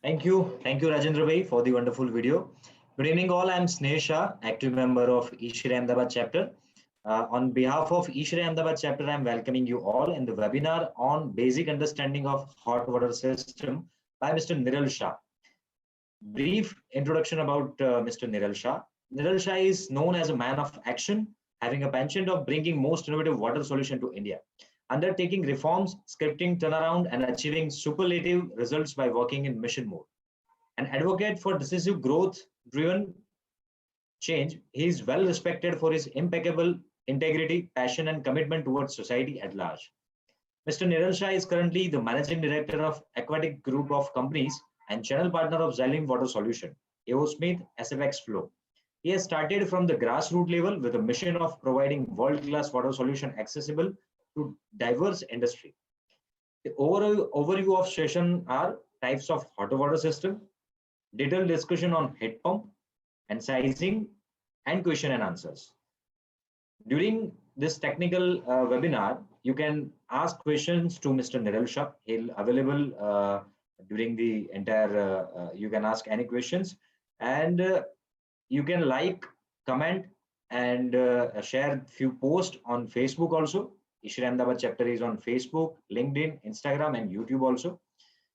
Thank you, Rajendra Bhai, for the wonderful video. Good evening, all. I'm Sneh Shah, active member of Ishri Ahmedabad chapter. On behalf of Ishri Ahmedabad chapter, I'm welcoming you all in the webinar on basic understanding of hot water system by Mr. Niral Shah. Brief introduction about Mr. Niral Shah. Niral Shah is known as a man of action, having a penchant of bringing most innovative water solution to India, undertaking reforms, scripting turnaround, and achieving superlative results by working in mission mode. An advocate for decisive growth driven change, he is well respected for his impeccable integrity, passion, and commitment towards society at large. Mr. Niral Shah is currently the managing director of Aquatic Group of Companies and channel partner of Xylem Water Solution, AO Smith SFX Flow. He has started from the grassroots level with a mission of providing world-class water solution accessible to diverse industry. The overview of session are types of hot water system, detailed discussion on heat pump and sizing, and question and answers. During this technical webinar, you can ask questions to Mr. Niral Shah. He'll available during the entire, you can ask any questions, and you can like, comment, and share few posts on Facebook also. Ishri Ahmedabad chapter is on Facebook, LinkedIn, Instagram, and YouTube also.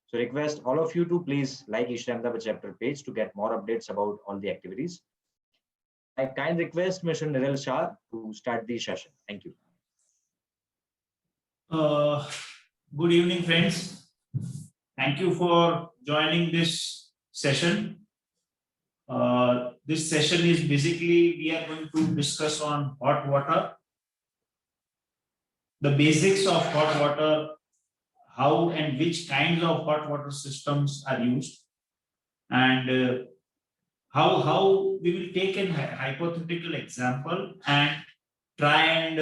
So request all of you to please like Ishri Ahmedabad chapter page to get more updates about all the activities. I kind request Mr. Niral Shah to start the session. Thank you. Good evening, friends. Thank you for joining this session. This session is basically we are going to discuss on hot water, the basics of hot water, how and which kinds of hot water systems are used, and how we will take a hypothetical example and try and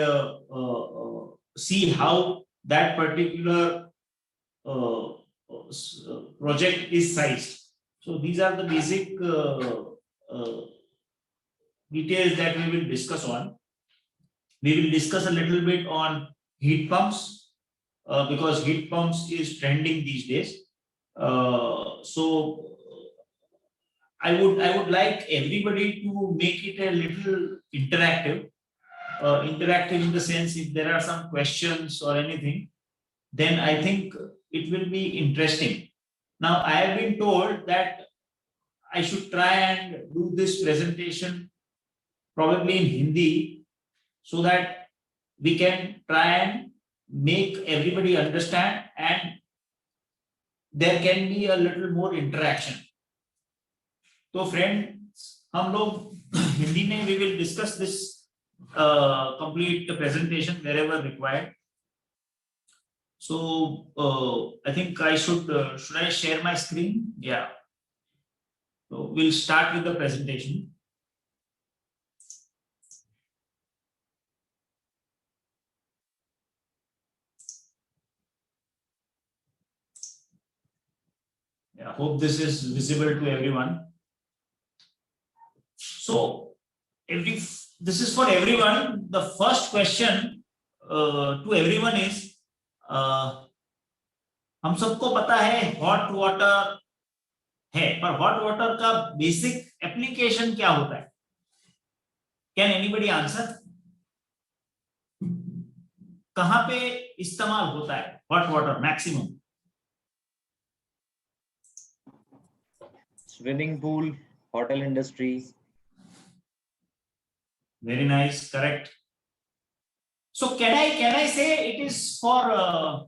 see how that particular project is sized. So these are the basic details that we will discuss on. We will discuss a little bit on heat pumps because heat pumps is trending these days. So I would like everybody to make it a little interactive. Interactive in the sense, if there are some questions or anything, then I think it will be interesting. Now, I have been told that I should try and do this presentation probably in Hindi so that we can try and make everybody understand and there can be a little more interaction. So friends, हम लोग हिंदी में we will discuss this complete presentation wherever required. So I think I should I share my screen? Yeah. So we'll start with the presentation. Yeah, hope this is visible to everyone. So this is for everyone. The first question to everyone is हम सबको पता है hot water है, पर hot water का basic application क्या होता है? Can anybody answer? कहां पे इस्तेमाल होता है hot water maximum? Swimming pool, hotel industry. Very nice, correct. So can I say it is for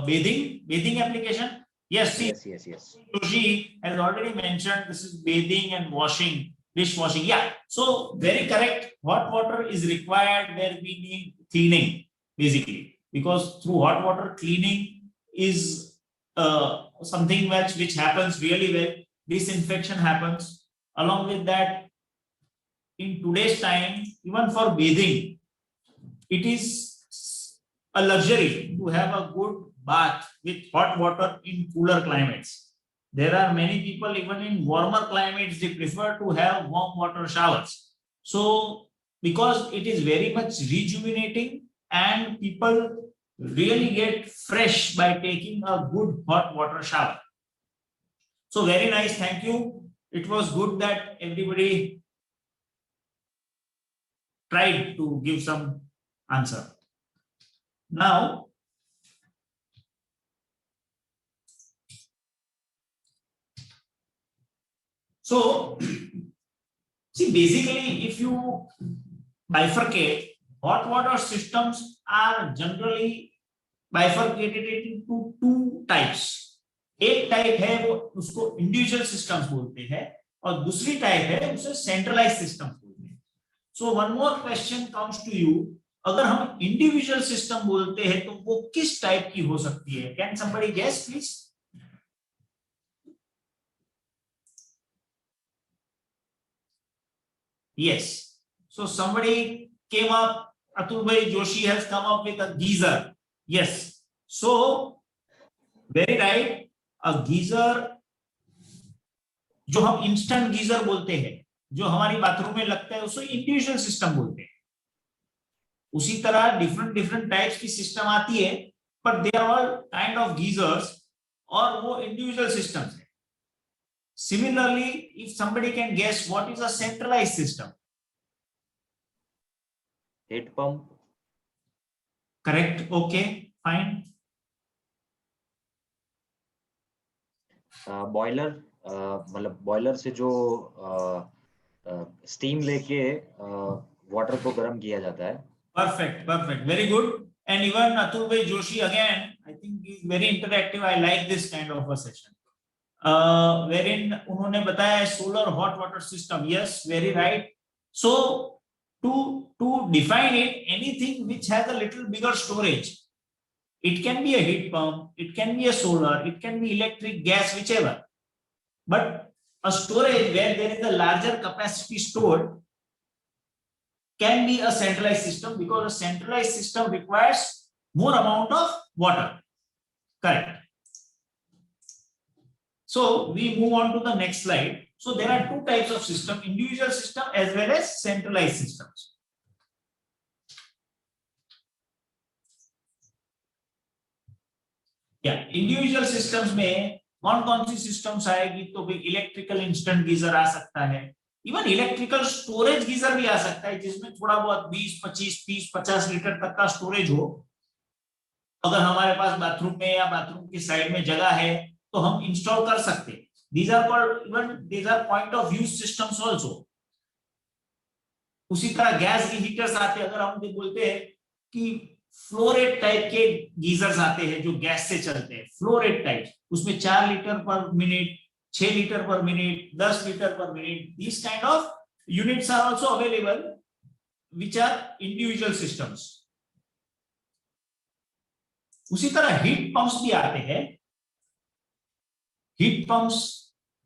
bathing application? Yes. Yes. Joshi has already mentioned this is bathing and washing, dishwashing. Yeah. So very correct. Hot water is required where we need cleaning, basically, because through hot water cleaning is something which happens really well. Disinfection happens. Along with that, in today's time, even for bathing, it is a luxury to have a good bath with hot water in cooler climates. There are many people, even in warmer climates, they prefer to have warm water showers. So, because it is very much rejuvenating and people really get fresh by taking a good hot water shower. So very nice, thank you. It was good that everybody tried to give some answer. Now, so see, basically, if you bifurcate, hot water systems are generally bifurcated into two types. एक type है वो उसको individual systems बोलते हैं और दूसरी type है उसे सेंट्रलाइज्ड सिस्टम्स बोलते हैं. So one more question comes to you, अगर हम इंडिविजुअल सिस्टम बोलते हैं तो वो किस टाइप की हो सकती है? Can somebody guess please? Yes. So somebody came up, Atul Bhai Joshi has come up with a geyser. Yes. So very right. A geyser जो हम इंस्टेंट गीजर बोलते हैं, जो हमारी बाथरूम में लगता है, उसको इंडिविजुअल सिस्टम बोलते हैं. उसी तरह डिफरेंट टाइप्स की सिस्टम आती है, पर they are all kind of geysers और वो इंडिविजुअल सिस्टम्स है. Similarly, if somebody can guess what is a centralized system? Heat pump. Correct. Okay, fine. Boiler, मतलब बॉयलर से जो स्टीम लेके वाटर को गर्म किया जाता है. Perfect, perfect, very good. And even Atul Bhai Joshi again, I think is very interactive. I like this kind of a session. Wherein उन्होंने बताया solar hot water system. Yes, very right. So to define it, anything which has a little bigger storage. It can be a heat pump, it can be a solar, it can be electric, gas, whichever. But a storage where there is a larger capacity stored can be a centralized system, because a centralized system requires more amount of water. Correct. So we move on to the next slide. So there are two types of system, individual system as well as centralized systems. Individual systems में कौन सी systems आएगी? तो भाई electrical instant geyser आ सकता है, even electrical storage geyser भी आ सकता है, जिसमें थोड़ा बहुत 20, 25, 30, 50 लीटर तक का स्टोरेज हो. अगर हमारे पास बाथरूम में या बाथरूम की साइड में जगह है तो हम इंस्टॉल कर सकते हैं. These are called, even these are point of use systems also. उसी तरह गैस हीटर्स आते हैं, अगर हम बोलते हैं कि फ्लोरेट टाइप के गीजर्स आते हैं जो गैस से चलते हैं, फ्लोरेट टाइप, उसमें 4 लीटर पर मिनट, 6 लीटर पर मिनट, 10 लीटर पर minute, these kind of units are also available which are individual systems. उसी तरह हीट पंप्स भी आते हैं. Heat pumps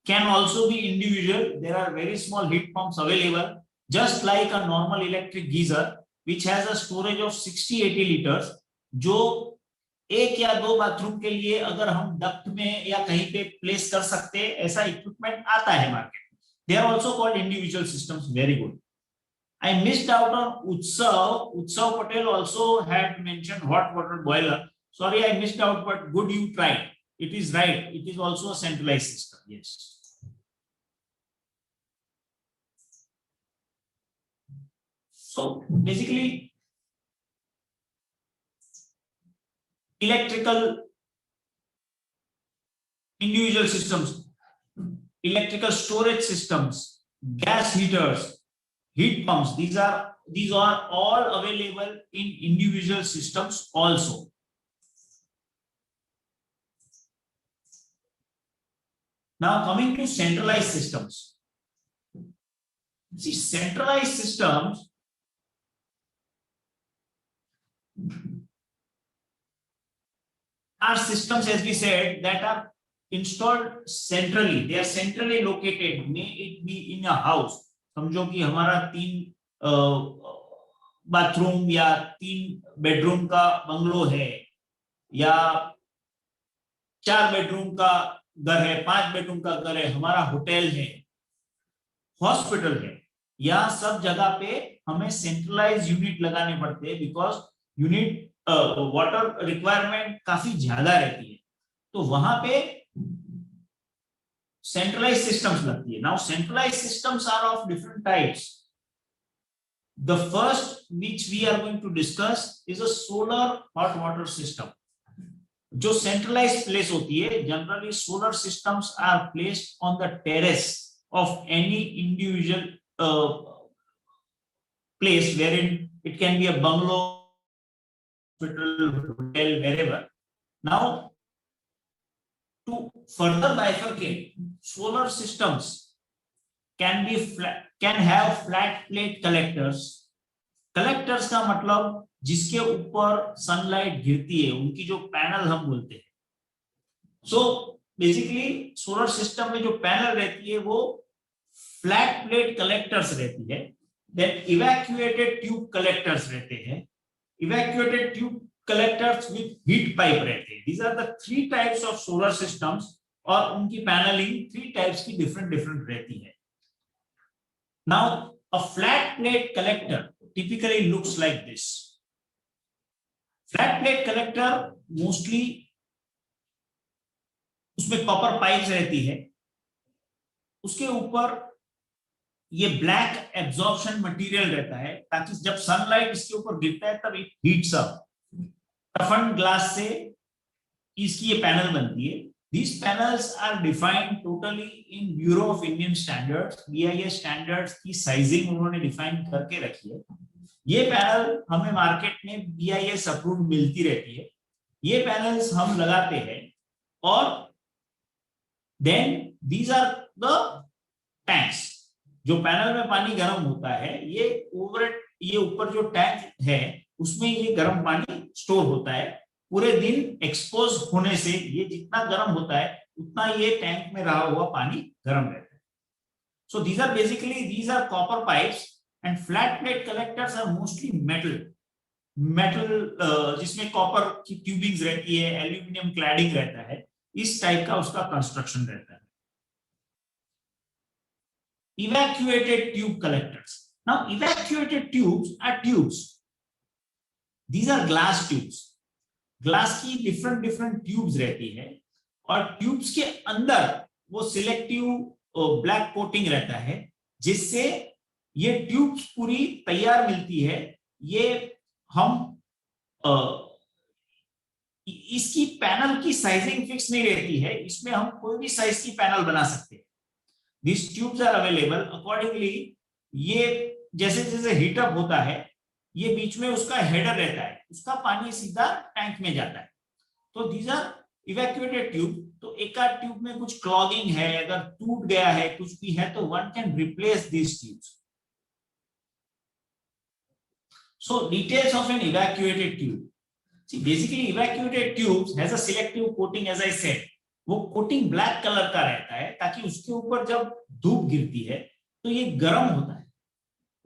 can also be individual. There are very small heat pumps available, just like a normal electric geyser, which has a storage of 60-80 liters, जो एक या दो bathroom के लिए अगर हम डक्ट में या कहीं पे प्लेस कर सकते हैं, ऐसा इक्विपमेंट आता है मार्केट में. They are also called individual systems. Very good. I missed out on Utsav. Utsav Patel also had mentioned hot water boiler. Sorry, I missed out, but good you tried. It is right. It is also a centralized system. Yes. So basically, electrical individual systems, electrical storage systems, gas heaters, heat pumps, these are all available in individual systems also. Now coming to centralized systems. See, centralized systems are systems, as we said, that are installed centrally. They are centrally located. May it be in a house. समझो कि हमारा 3 bathroom या 3 bedroom का bungalow है, या 4 bedroom का घर है, 5 बेडरूम का घर है, हमारा होटल है, हॉस्पिटल है, या सब जगह पे हमें सेंट्रलाइज यूनिट लगाने पड़ते हैं, बिकॉज यूनिट वाटर रिक्वायरमेंट काफी ज्यादा रहती है. तो वहां पे centralized systems लगती है. Now centralized systems are of different types. The first which we are going to discuss is a solar hot water system. जो centralized place होती है, generally solar systems are placed on the terrace of any individual place, wherein it can be a bungalow, hospital, hotel, wherever. Now, to further bifurcate, solar systems can have flat plate collectors. Collectors का मतलब जिसके ऊपर sunlight गिरती है, उनकी जो panel हम बोलते हैं. So basically सोलर सिस्टम में जो पैनल रहती है वो फ्लैट प्लेट कलेक्टर्स रहती है. Then evacuated tube collectors रहते हैं. Evacuated tube collectors with heat pipe रहते हैं. These are the three types of solar systems और उनकी पैनलिंग 3 टाइप्स की different रहती है. Now a flat plate collector typically looks like this. Flat plate collector mostly उसमें कॉपर पाइप्स रहती है. उसके ऊपर ये ब्लैक एब्जॉर्प्शन मटेरियल रहता है ताकि जब सनलाइट इसके ऊपर गिरता है तब इट हीट्स अप. टफन ग्लास से इसकी ये पैनल बनती है. These panels are defined totally in Bureau of Indian Standards. BIS standards की साइजिंग उन्होंने डिफाइन करके रखी है. ये पैनल हमें मार्केट में BIS अप्रूव्ड मिलती रहती है. ये पैनल्स हम लगाते हैं और then these are the tanks. जो पैनल में पानी गर्म होता है, ये ऊपर जो टैंक है उसमें ये गर्म पानी स्टोर होता है. पूरे दिन एक्सपोज होने से ये जितना गर्म होता है उतना ये टैंक में रहा हुआ पानी गर्म रहता है. So these are copper pipes and flat plate collectors are mostly metal जिसमें कॉपर की ट्यूबिंग्स रहती है, एल्यूमिनियम क्लैडिंग रहता है. इस टाइप का उसका कंस्ट्रक्शन रहता है. Evacuated tube collectors. Now evacuated tubes are tubes. These are glass tubes. Glass की different ट्यूब्स रहती है और ट्यूब्स के अंदर वो सिलेक्टिव ब्लैक कोटिंग रहता है जिससे ये ट्यूब्स पूरी तैयार मिलती है. ये हम इसकी पैनल की साइजिंग फिक्स नहीं रहती है. इसमें हम कोई भी साइज की पैनल बना सकते हैं. These tubes are available accordingly. ये जैसे जैसे हीटअप होता है ये बीच में उसका हेडर रहता है, उसका पानी सीधा टैंक में जाता है. तो these are evacuated tube. तो एक आध ट्यूब में कुछ क्लॉगिंग है, अगर टूट गया है, कुछ भी है तो one can replace these tubes. So details of an evacuated tube. See, basically evacuated tubes has a selective coating as I said. वो कोटिंग ब्लैक कलर का रहता है ताकि उसके ऊपर जब धूप गिरती है तो ये गर्म होता है.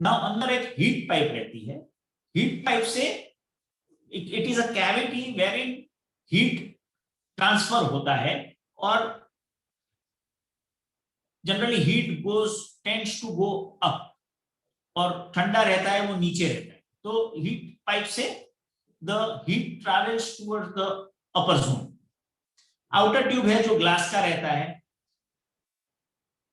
Now अंदर एक हीट पाइप रहती है. हीट पाइप से it is a cavity wherein heat transfer होता है और generally heat tends to go up और ठंडा रहता है वो नीचे रहता है. तो हीट पाइप से the heat travels towards the upper zone. Outer tube है जो ग्लास का रहता है.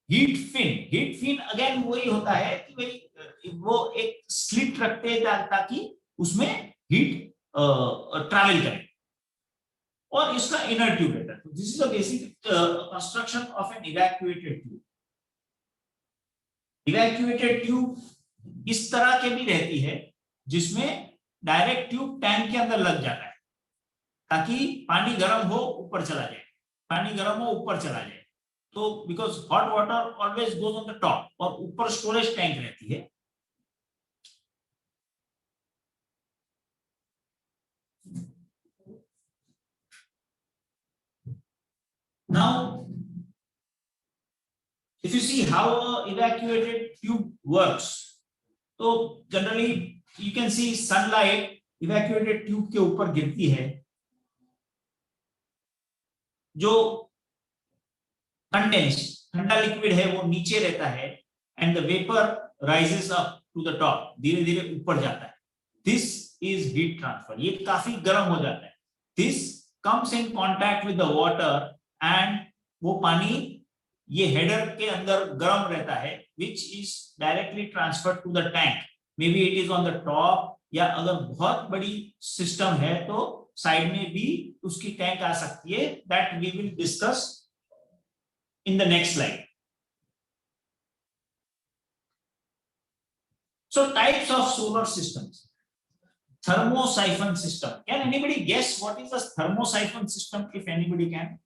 हीट फिन अगेन वही होता है कि भाई वो एक स्लिट रखते हैं ताकि उसमें हीट ट्रैवल करे और इसका इनर ट्यूब रहता है. This is a basic construction of an evacuated tube. Evacuated tube इस तरह के भी रहती है जिसमें डायरेक्ट ट्यूब टैंक के अंदर लग जाता है ताकि पानी गर्म हो ऊपर चला जाए, पानी गर्म हो ऊपर चला जाए. तो because hot water always goes on the top और ऊपर स्टोरेज टैंक रहती है. Now if you see how a evacuated tube works, तो generally you can see sunlight evacuated tube के ऊपर गिरती है. जो कंडेंस्ड ठंडा लिक्विड है वो नीचे रहता है and the vapour rises up to the top, धीरे धीरे ऊपर जाता है. This is heat transfer. ये काफी गर्म हो जाता है. This comes in contact with the water and वो पानी ये हेडर के अंदर गर्म रहता है, which is directly transferred to the tank. Maybe it is on the top, या अगर बहुत बड़ी सिस्टम है तो साइड में भी उसकी टैंक आ सकती है. That we will discuss in the next slide. So types of solar systems. Thermosiphon system. Can anybody guess what is a thermosiphon system, if anybody can?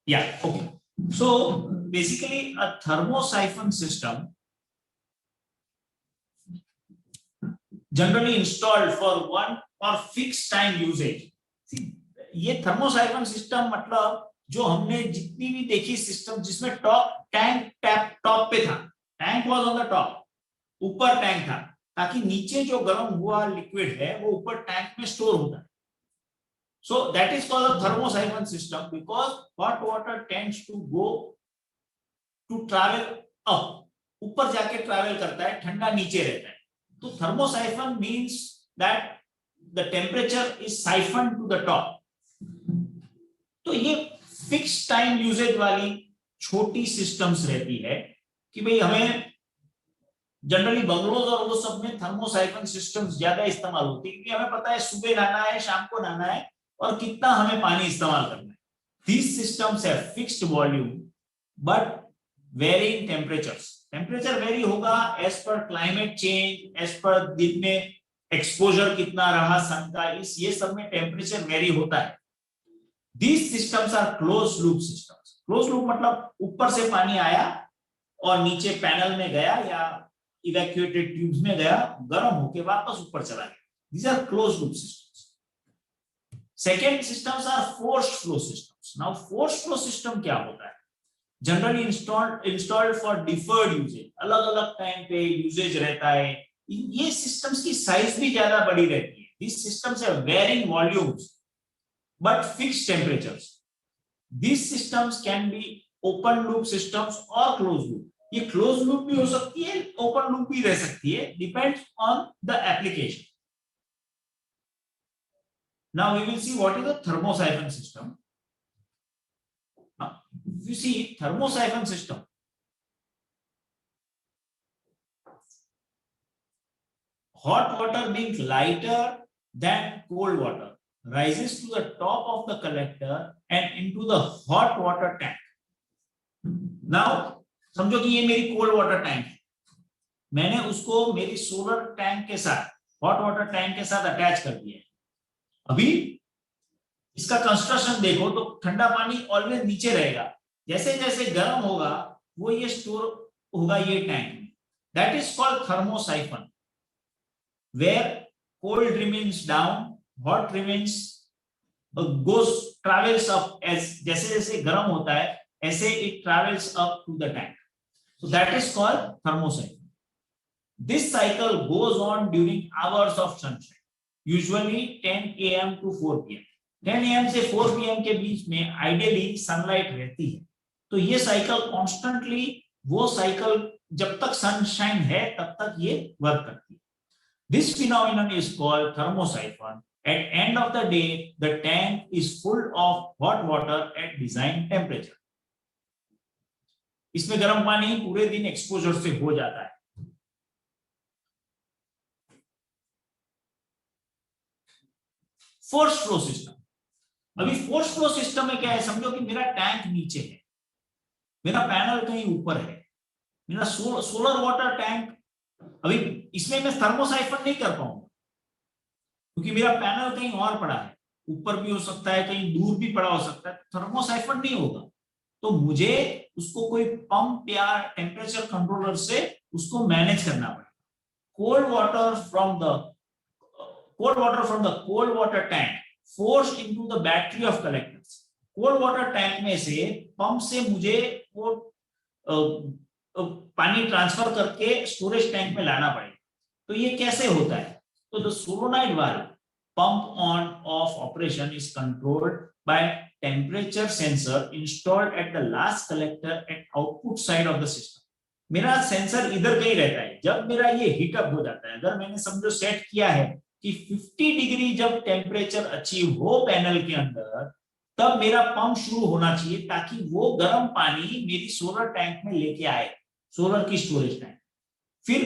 Yeah, okay. So basically a thermosiphon system generally installed for one or fixed time usage. See, ये thermosiphon system मतलब जो हमने जितनी भी देखी system जिसमें top पे था, tank was on the top, ऊपर टैंक था, ताकि नीचे जो गर्म हुआ लिक्विड है वो ऊपर टैंक में स्टोर होता है. So that is called a thermosiphon system because hot water tends to go to travel up, ऊपर जाके ट्रैवल करता है, ठंडा नीचे रहता है. तो thermosiphon means that the temperature is siphoned to the top. तो ये फिक्स टाइम यूजेज वाली छोटी सिस्टम्स रहती है कि भाई हमें जनरली बंगलोज और वो सब में थर्मोसाइफन सिस्टम्स ज्यादा इस्तेमाल होती है, क्योंकि हमें पता है सुबह नहाना है, शाम को नहाना है और कितना हमें पानी इस्तेमाल करना है. These systems have fixed volume but varying temperatures. Temperature vary होगा as per climate change, as per दिन में एक्सपोजर कितना रहा सन का, इस ये सब में टेम्परेचर वेरी होता है. These systems are closed loop systems. Closed loop मतलब ऊपर से पानी आया और नीचे पैनल में गया या इवैक्यूएटेड ट्यूब्स में गया, गर्म होके वापस ऊपर चला गया. These are closed loop systems. Second systems are forced flow systems. Now forced flow system क्या होता है? Generally installed for deferred usage. अलग अलग टाइम पे यूजेज रहता है. ये सिस्टम्स की साइज भी ज्यादा बड़ी रहती है. These systems have varying volumes but fixed temperatures. These systems can be open loop systems or closed loop. ये closed loop भी हो सकती है, open loop भी रह सकती है, depends on the application. Now we will see what is a thermosiphon system. If you see thermosiphon system, hot water being lighter than cold water rises to the top of the collector and into the hot water tank. Now समझो कि ये मेरी cold water tank है, मैंने उसको मेरी solar tank के साथ, हॉट वाटर टैंक के साथ अटैच कर दिया है. अभी इसका कंस्ट्रक्शन देखो तो ठंडा पानी ऑलवेज नीचे रहेगा, जैसे जैसे गर्म होगा वो ये स्टोर होगा ये टैंक में. That is called thermosiphon, where cold remains down, hot remains goes travels up, as जैसे जैसे गर्म होता है ऐसे it travels up to the tank. So that is called thermocycle. This cycle goes on during hours of sunshine, usually 10 AM to 4 PM. 10 AM से 4 PM के बीच में ideally sunlight रहती है. तो ये साइकिल कॉन्स्टेंटली, वो साइकिल जब तक सनशाइन है तब तक ये वर्क करती है. This phenomenon is called thermosiphon. At end of the day, the tank is full of hot water at design temperature. इसमें गर्म पानी पूरे दिन एक्सपोजर से हो जाता है. Force flow system. अभी फोर्स फ्लो सिस्टम में क्या है, समझो कि मेरा टैंक नीचे है, मेरा पैनल कहीं ऊपर है, मेरा सोलर वाटर टैंक. अभी इसमें मैं थर्मोसाइफन नहीं कर पाऊंगा क्योंकि मेरा पैनल कहीं और पड़ा है, ऊपर भी हो सकता है, कहीं दूर भी पड़ा हो सकता है. थर्मोसाइफन नहीं होगा तो मुझे उसको कोई पंप या टेम्परेचर कंट्रोलर से उसको मैनेज करना पड़ेगा. Cold water from the cold water tank forced into the battery of collectors. Cold water tank में से पंप से मुझे वो पानी ट्रांसफर करके स्टोरेज टैंक में लाना पड़ेगा. तो ये कैसे होता है? So the solenoid valve pump on off operation is controlled by temperature sensor installed at the last collector at output side of the system. मेरा सेंसर इधर कहीं रहता है। जब मेरा ये हीटअप हो जाता है, अगर मैंने समझो सेट किया है कि 50 डिग्री जब टेम्परेचर अचीव हो पैनल के अंदर, तब मेरा पंप शुरू होना चाहिए ताकि वो गर्म पानी मेरी सोलर टैंक में लेके आए, सोलर की स्टोरेज टैंक। फिर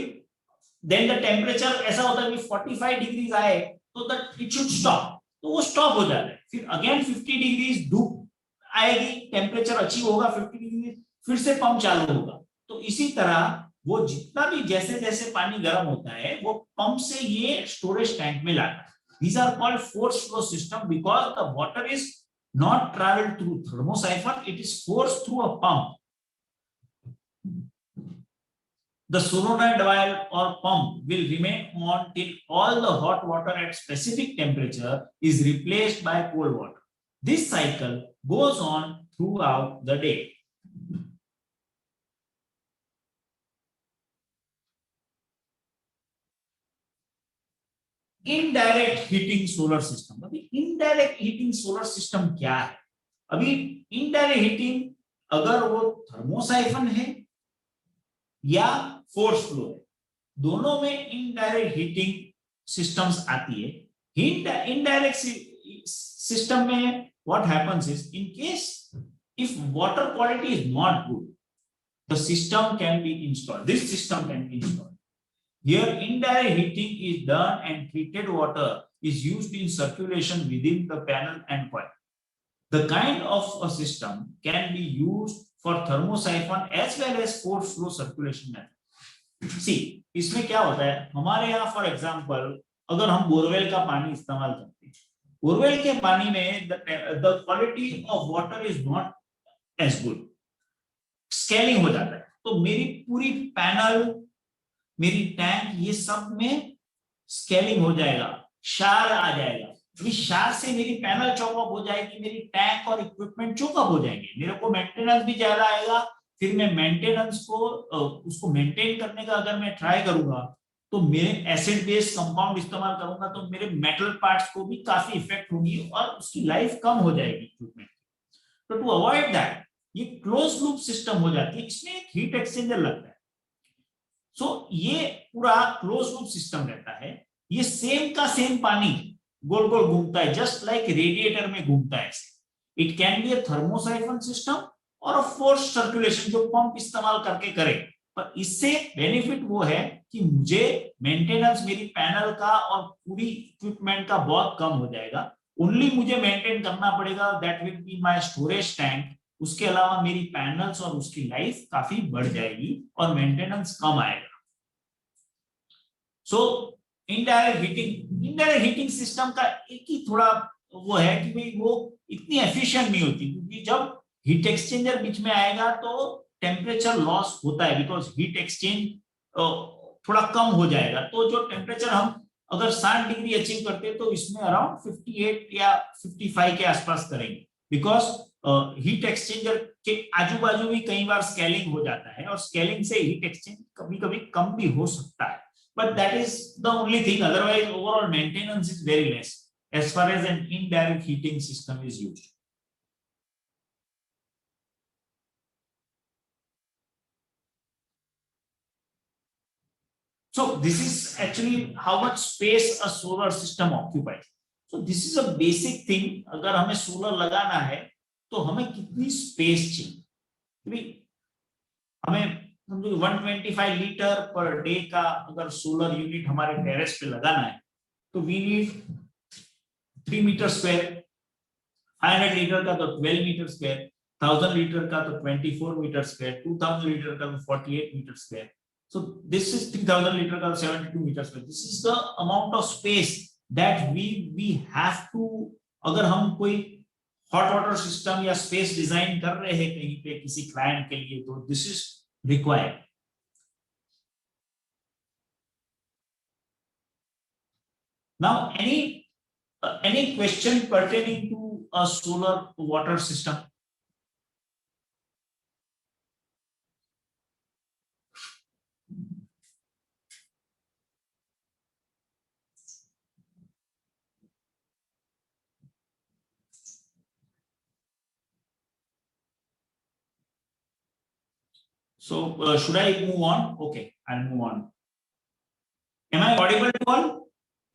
देन द टेम्परेचर ऐसा होता है कि 45 डिग्रीज आए तो दैट इट शुड स्टॉप, तो वो स्टॉप हो जाता है। फिर अगेन 50 डिग्रीज धूप आएगी, टेम्परेचर अचीव होगा 50 डिग्री, फिर से पंप चालू होगा। तो इसी तरह वो जितना भी जैसे जैसे पानी गर्म होता है वो पंप से ये स्टोरेज टैंक में लाता है। These are called forced flow system because the water is not traveled through thermosiphon, it is forced through a pump. The solenoid valve or pump will remain on till all the hot water at specific temperature is replaced by cold water. This cycle goes on throughout the day. Indirect heating solar system. अभी indirect heating solar system क्या है? अभी indirect heating अगर वो thermosiphon है या force flow है, दोनों में इनडायरेक्ट हीटिंग सिस्टम्स आती है। इनडायरेक्ट सिस्टम में what happens is, in case if water quality is not good, the system can be installed, this system can be installed. Here indirect heating is done and treated water is used in circulation within the panel and coil. The kind of a system can be used for thermosiphon as well as forced flow circulation method. See, इसमें क्या होता है, हमारे यहाँ for example अगर हम borewell का पानी इस्तेमाल करते हैं, बोरवेल के पानी में the quality of water is not as good, scaling हो जाता है। तो मेरी पूरी पैनल, मेरी टैंक, ये सब में स्केलिंग हो जाएगा, शार आ जाएगा। इस शार से मेरी पैनल चौकअप हो जाएगी, मेरी टैंक और इक्विपमेंट चौकअप हो जाएंगे, मेरे को मेंटेनेंस भी ज्यादा आएगा। फिर मैं मेंटेनेंस को उसको मेंटेन करने का अगर मैं ट्राई करूंगा तो मेरे एसिड बेस्ड कंपाउंड इस्तेमाल करूंगा तो मेरे मेटल पार्ट्स को भी काफी इफेक्ट होगी और उसकी लाइफ कम हो जाएगी इक्विपमेंट। तो टू अवॉइड दैट ये क्लोज लूप सिस्टम हो जाती है, इसमें एक हीट एक्सचेंजर लगता है। सो ये पूरा क्लोज लूप सिस्टम रहता है, ये सेम का सेम पानी गोल गोल घूमता है, जस्ट लाइक रेडिएटर में घूमता है। It can be a thermosiphon system और अ फोर्स सर्कुलेशन जो पंप इस्तेमाल करके करे, पर इससे बेनिफिट वो है कि मुझे मेंटेनेंस मेरी पैनल का और पूरी इक्विपमेंट का बहुत कम हो जाएगा। ओनली मुझे मेंटेन करना पड़ेगा that will be my storage tank. उसके अलावा मेरी पैनल्स और उसकी लाइफ काफी बढ़ जाएगी और मेंटेनेंस कम आएगा। सो इनडायरेक्ट हीटिंग सिस्टम का एक ही थोड़ा वो है कि भाई वो इतनी एफिशिएंट नहीं होती, क्योंकि जब हीट एक्सचेंजर बीच में आएगा तो टेम्परेचर लॉस होता है, बिकॉज हीट एक्सचेंज थोड़ा कम हो जाएगा। तो जो टेम्परेचर हम अगर 60 डिग्री अचीव करते हैं तो इसमें अराउंड 58 या 55 के आसपास करेंगे, बिकॉज हीट एक्सचेंजर के आजू बाजू भी कई बार स्केलिंग हो जाता है और स्केलिंग से हीट एक्सचेंज कभी कभी कम भी हो सकता है, but that is the only thing, otherwise overall maintenance is very less as far as an indirect heating system is used. So this is actually how much space a solar system occupies. So this is a basic thing, अगर हमें solar लगाना है तो हमें कितनी space चाहिए। हमें 125 litre per day का अगर सोलर यूनिट हमारे टेरेस पे लगाना है तो we need 3 metre square, 500 litre का तो 12 मीटर स्क्वायर, 1000 लीटर का तो 24 मीटर स्क्वायर, 2000 लीटर का तो 48 metre square. So this is 3000 litre का 72 metre square. This is the amount of space that we have to, अगर हम कोई हॉट वाटर सिस्टम या स्पेस डिजाइन कर रहे हैं कहीं पे किसी क्लाइंट के लिए, तो this is required. Now any question pertaining to a solar water system? So should I move on? Okay, I'll move on. Am I audible to all?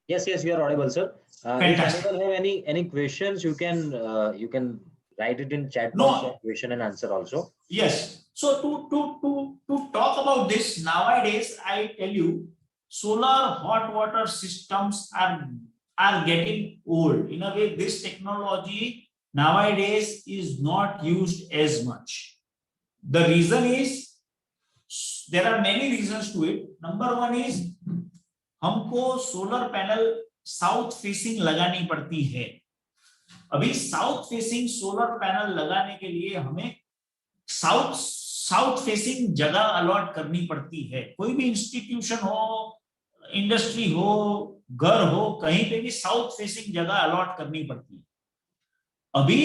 Yes, yes, you are audible, sir. If Fantastic. anyone have any questions, you can write it in chat No. box, question and answer also. Yes. So to talk about this, nowadays I tell you, solar hot water systems are getting old. In a way, this technology nowadays is not used as much. The reason is, there are many reasons to it. Number one is, हमको solar panel south facing लगानी पड़ती है. अभी south facing solar panel लगाने के लिए हमें south facing जगह अलॉट करनी पड़ती है. कोई भी इंस्टीट्यूशन हो, इंडस्ट्री हो, घर हो, कहीं पे भी साउथ फेसिंग जगह अलॉट करनी पड़ती है. अभी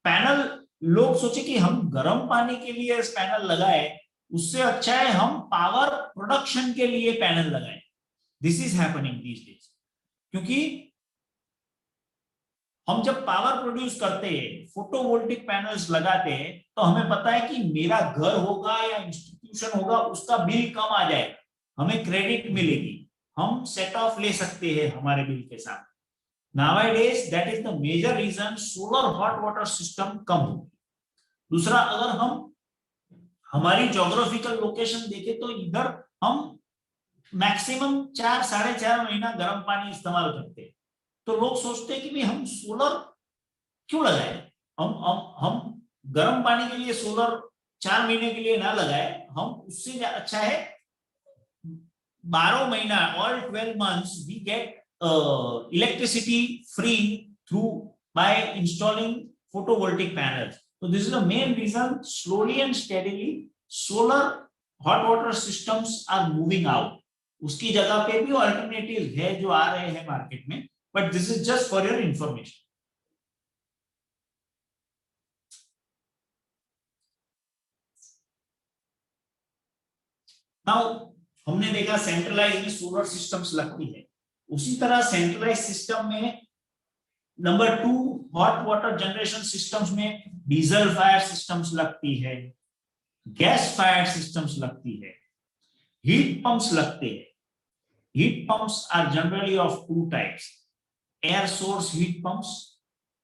पैनल, लोग सोचे कि हम गर्म पानी के लिए इस पैनल लगाए, उससे अच्छा है हम पावर प्रोडक्शन के लिए पैनल लगाएं. This is happening these days. क्योंकि हम जब पावर प्रोड्यूस करते हैं, फोटोवोल्टिक पैनल्स लगाते हैं, तो हमें पता है कि मेरा घर होगा या इंस्टीट्यूशन होगा, उसका बिल कम आ जाएगा, हमें क्रेडिट मिलेगी, हम सेट ऑफ ले सकते हैं हमारे बिल के साथ. Nowadays, that is the major reason solar hot water system कम होगी. दूसरा, अगर हम हमारी ज्योग्राफिकल लोकेशन देखें तो इधर हम मैक्सिमम 4-4.5 महीना गर्म पानी इस्तेमाल करते हैं. तो लोग सोचते हैं कि भाई हम सोलर क्यों लगाए, हम गर्म पानी के लिए सोलर 4 महीने के लिए ना लगाए, हम उससे अच्छा है 12 महीना, all 12 months we get electricity free by installing photovoltaic panels. So this is the main reason slowly and steadily solar hot water systems are moving out. उसकी जगह पे भी अल्टरनेटिव है जो आ रहे हैं मार्केट में, but this is just for your information. Now हमने देखा सेंट्रलाइज में सोलर सिस्टम्स लगती है. उसी तरह सेंट्रलाइज सिस्टम में number 2 hot water generation systems में डीजल फायर सिस्टम्स लगती है, गैस फायर सिस्टम्स लगती है, हीट पंप्स लगते हैं. Heat pumps are generally of 2 types, air source heat pumps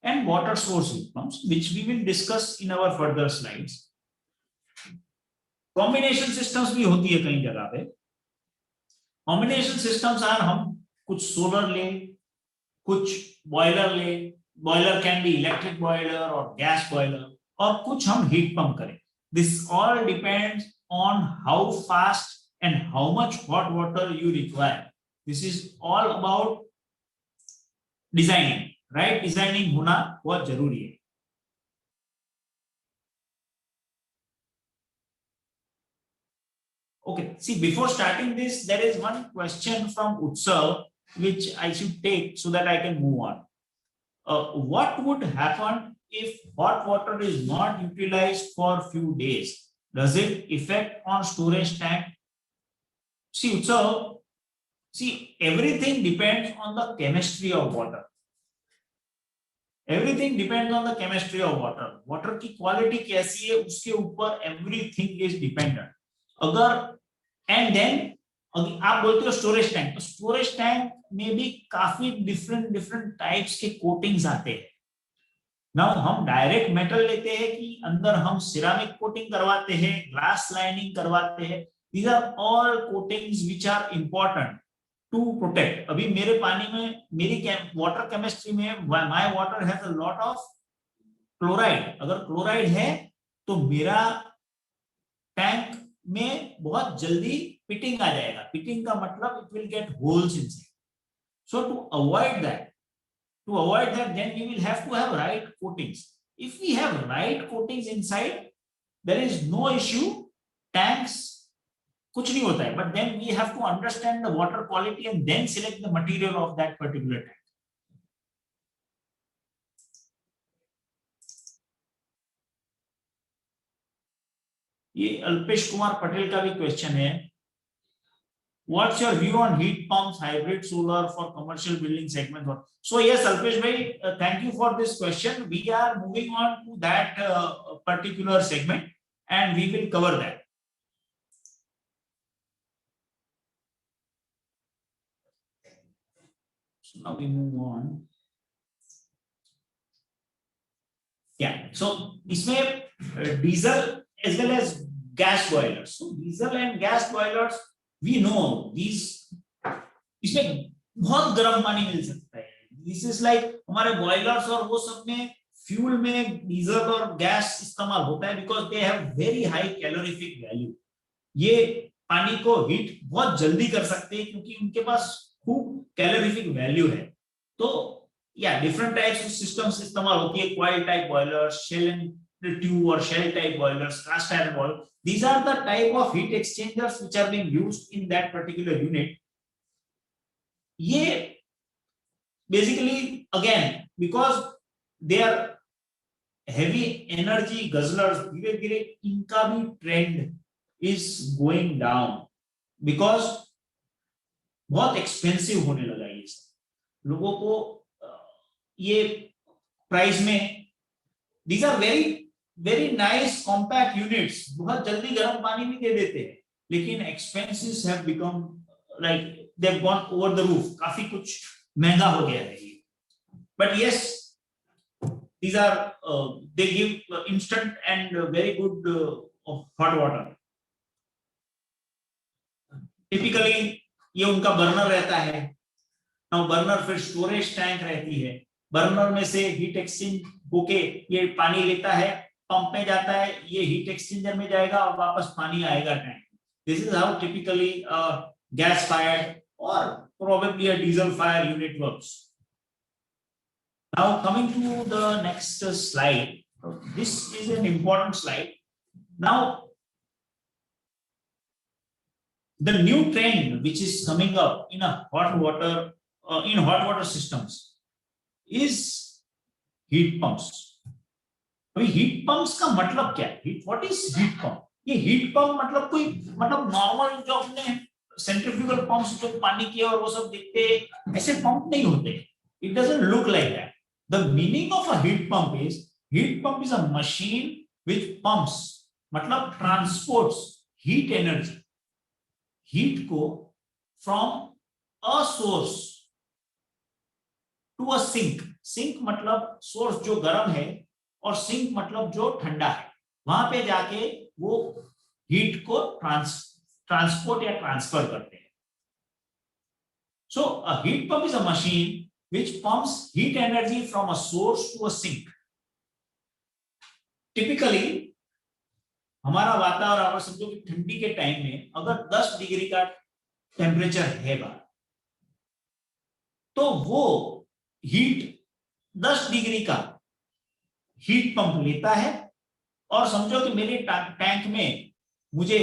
and water source heat pumps, which we will discuss in our further slides. Combination systems भी होती है कई जगह पे. Combination systems are, हम कुछ सोलर ले, कुछ बॉयलर ले, boiler can be electric boiler और गैस बॉयलर, और कुछ हम हीट पंप करें. This all depends on how fast and how much hot water you require. This is all about designing. Right designing होना बहुत जरूरी है. Okay, see, before starting this, there is one question from Utsav which I should take so that I can move on. What would happen if hot water is not utilized for few days? Does it affect on storage tank? See, Utsav, see, everything depends on the chemistry of water. Everything depends on the chemistry of water. Water की quality कैसी है उसके ऊपर everything is dependent. अगर and then आप बोलते हो storage tank, तो स्टोरेज टैंक में भी काफी डिफरेंट टाइप्स के कोटिंग्स आते हैं. नाउ हम डायरेक्ट मेटल लेते हैं कि अंदर हम सिरामिक कोटिंग करवाते हैं, ग्लास लाइनिंग करवाते हैं. These are all coatings which are important to protect. अभी मेरे पानी में, मेरी वाटर केमिस्ट्री में, my water has a lot of chloride. अगर क्लोराइड है तो मेरा टैंक में बहुत जल्दी पिटिंग आ जाएगा. पिटिंग का मतलब it will get holes inside. So to avoid that, then we will have to have right coatings. If we have right coatings inside, there is no issue. Tanks कुछ नहीं होता है, but then we have to understand the water quality and then select the material of that particular tank. ये अल्पेश कुमार पटेल का भी question है. What's your view on heat pumps, hybrid solar for commercial building segment? So yes, Alpesh bhai, thank you for this question. We are moving on to that particular segment, and we will cover that. So now we move on. Yeah, so इसमें diesel as well as gas boilers. So diesel and gas boilers, we know these, इसमें बहुत गर्म पानी मिल सकता है. This is like हमारे boilers और वो सब में फ्यूल में डीजल और गैस इस्तेमाल होता है because they have very high calorific value. ये पानी को हीट बहुत जल्दी कर सकते हैं क्योंकि उनके पास खूब कैलोरीफिक वैल्यू है. तो या डिफरेंट टाइप्स ऑफ सिस्टम्स इस्तेमाल होती है. Coil type boilers, shell and tube और shell type boilers, cast iron boiler. These are the type of heat exchangers which are being used in that particular unit. ये basically again because they are heavy energy guzzlers, धीरे धीरे इनका भी trend is going down because बहुत expensive होने लगा ये सब. लोगों को ये प्राइस में, these are very nice compact units, बहुत जल्दी गर्म पानी भी दे देते हैं, लेकिन expenses have become like they've gone over the roof. काफी कुछ महंगा हो गया है ये. But yes, these are they give instant and very good hot water. Typically ये उनका बर्नर रहता है. नाउ बर्नर फिर स्टोरेज टैंक रहती है. बर्नर में से हीट एक्सचेंज होके ये पानी लेता है, पंप में जाता है, ये हीट एक्सचेंजर में जाएगा और वापस पानी आएगा tank. This is how typically gas fired और probably a diesel fire unit works. Now coming to the next slide. This is an important slide. Now the new trend which is coming up in a hot water systems is heat pumps. अभी heat pumps का मतलब क्या है? What is heat pump? ये heat pump मतलब कोई normal जो अपने सेंट्रीफ्यूगल पंप्स जो पानी के और वो सब देखते हैं ऐसे पंप नहीं होते. It doesn't look like that. The meaning of a heat pump is a machine which pumps मतलब transports heat energy, हीट को from a source to a sink. Sink मतलब सोर्स जो गर्म है और सिंक मतलब जो ठंडा है. वहां पे जाके वो हीट को ट्रांसपोर्ट या ट्रांसफर करते हैं. So a heat pump is a machine which pumps heat energy from a source to a sink. Typically हमारा वातावरण, अगर समझो कि ठंडी के टाइम में अगर 10 डिग्री का टेम्परेचर है बाहर, तो वो हीट 10 डिग्री का हीट पंप लेता है और समझो कि मेरे टैंक में मुझे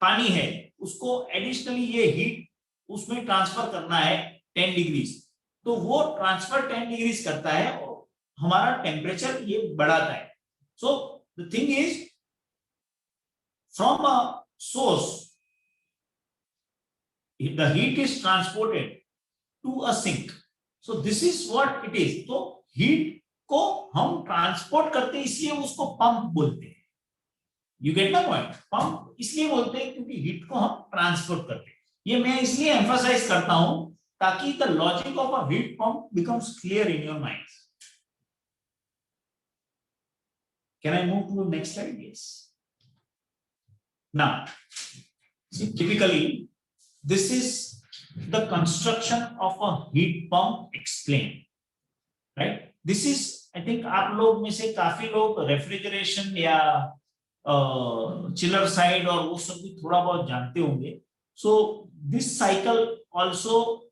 पानी है, उसको एडिशनली ये हीट उसमें ट्रांसफर करना है 10 डिग्री, तो वो ट्रांसफर 10 डिग्री करता है और हमारा टेम्परेचर ये बढ़ाता है. सो the thing is, from a source the heat is transported to a sink. So this is what it is. तो heat को हम ट्रांसपोर्ट करते हैं इसलिए उसको पंप बोलते हैं. You get my point? Pump इसलिए बोलते हैं क्योंकि हीट को हम ट्रांसपोर्ट करते हैं. ये मैं इसलिए एम्फसाइज करता हूं ताकि the logic of a heat pump becomes clear in your minds. Can I move to the next slide? Yes. Now, see, typically, this is the construction of a heat pump explained, right? This is, I think, आप लोग में से काफी लोग refrigeration या chiller side और वो सब भी थोड़ा बहुत जानते होंगे. So this cycle also,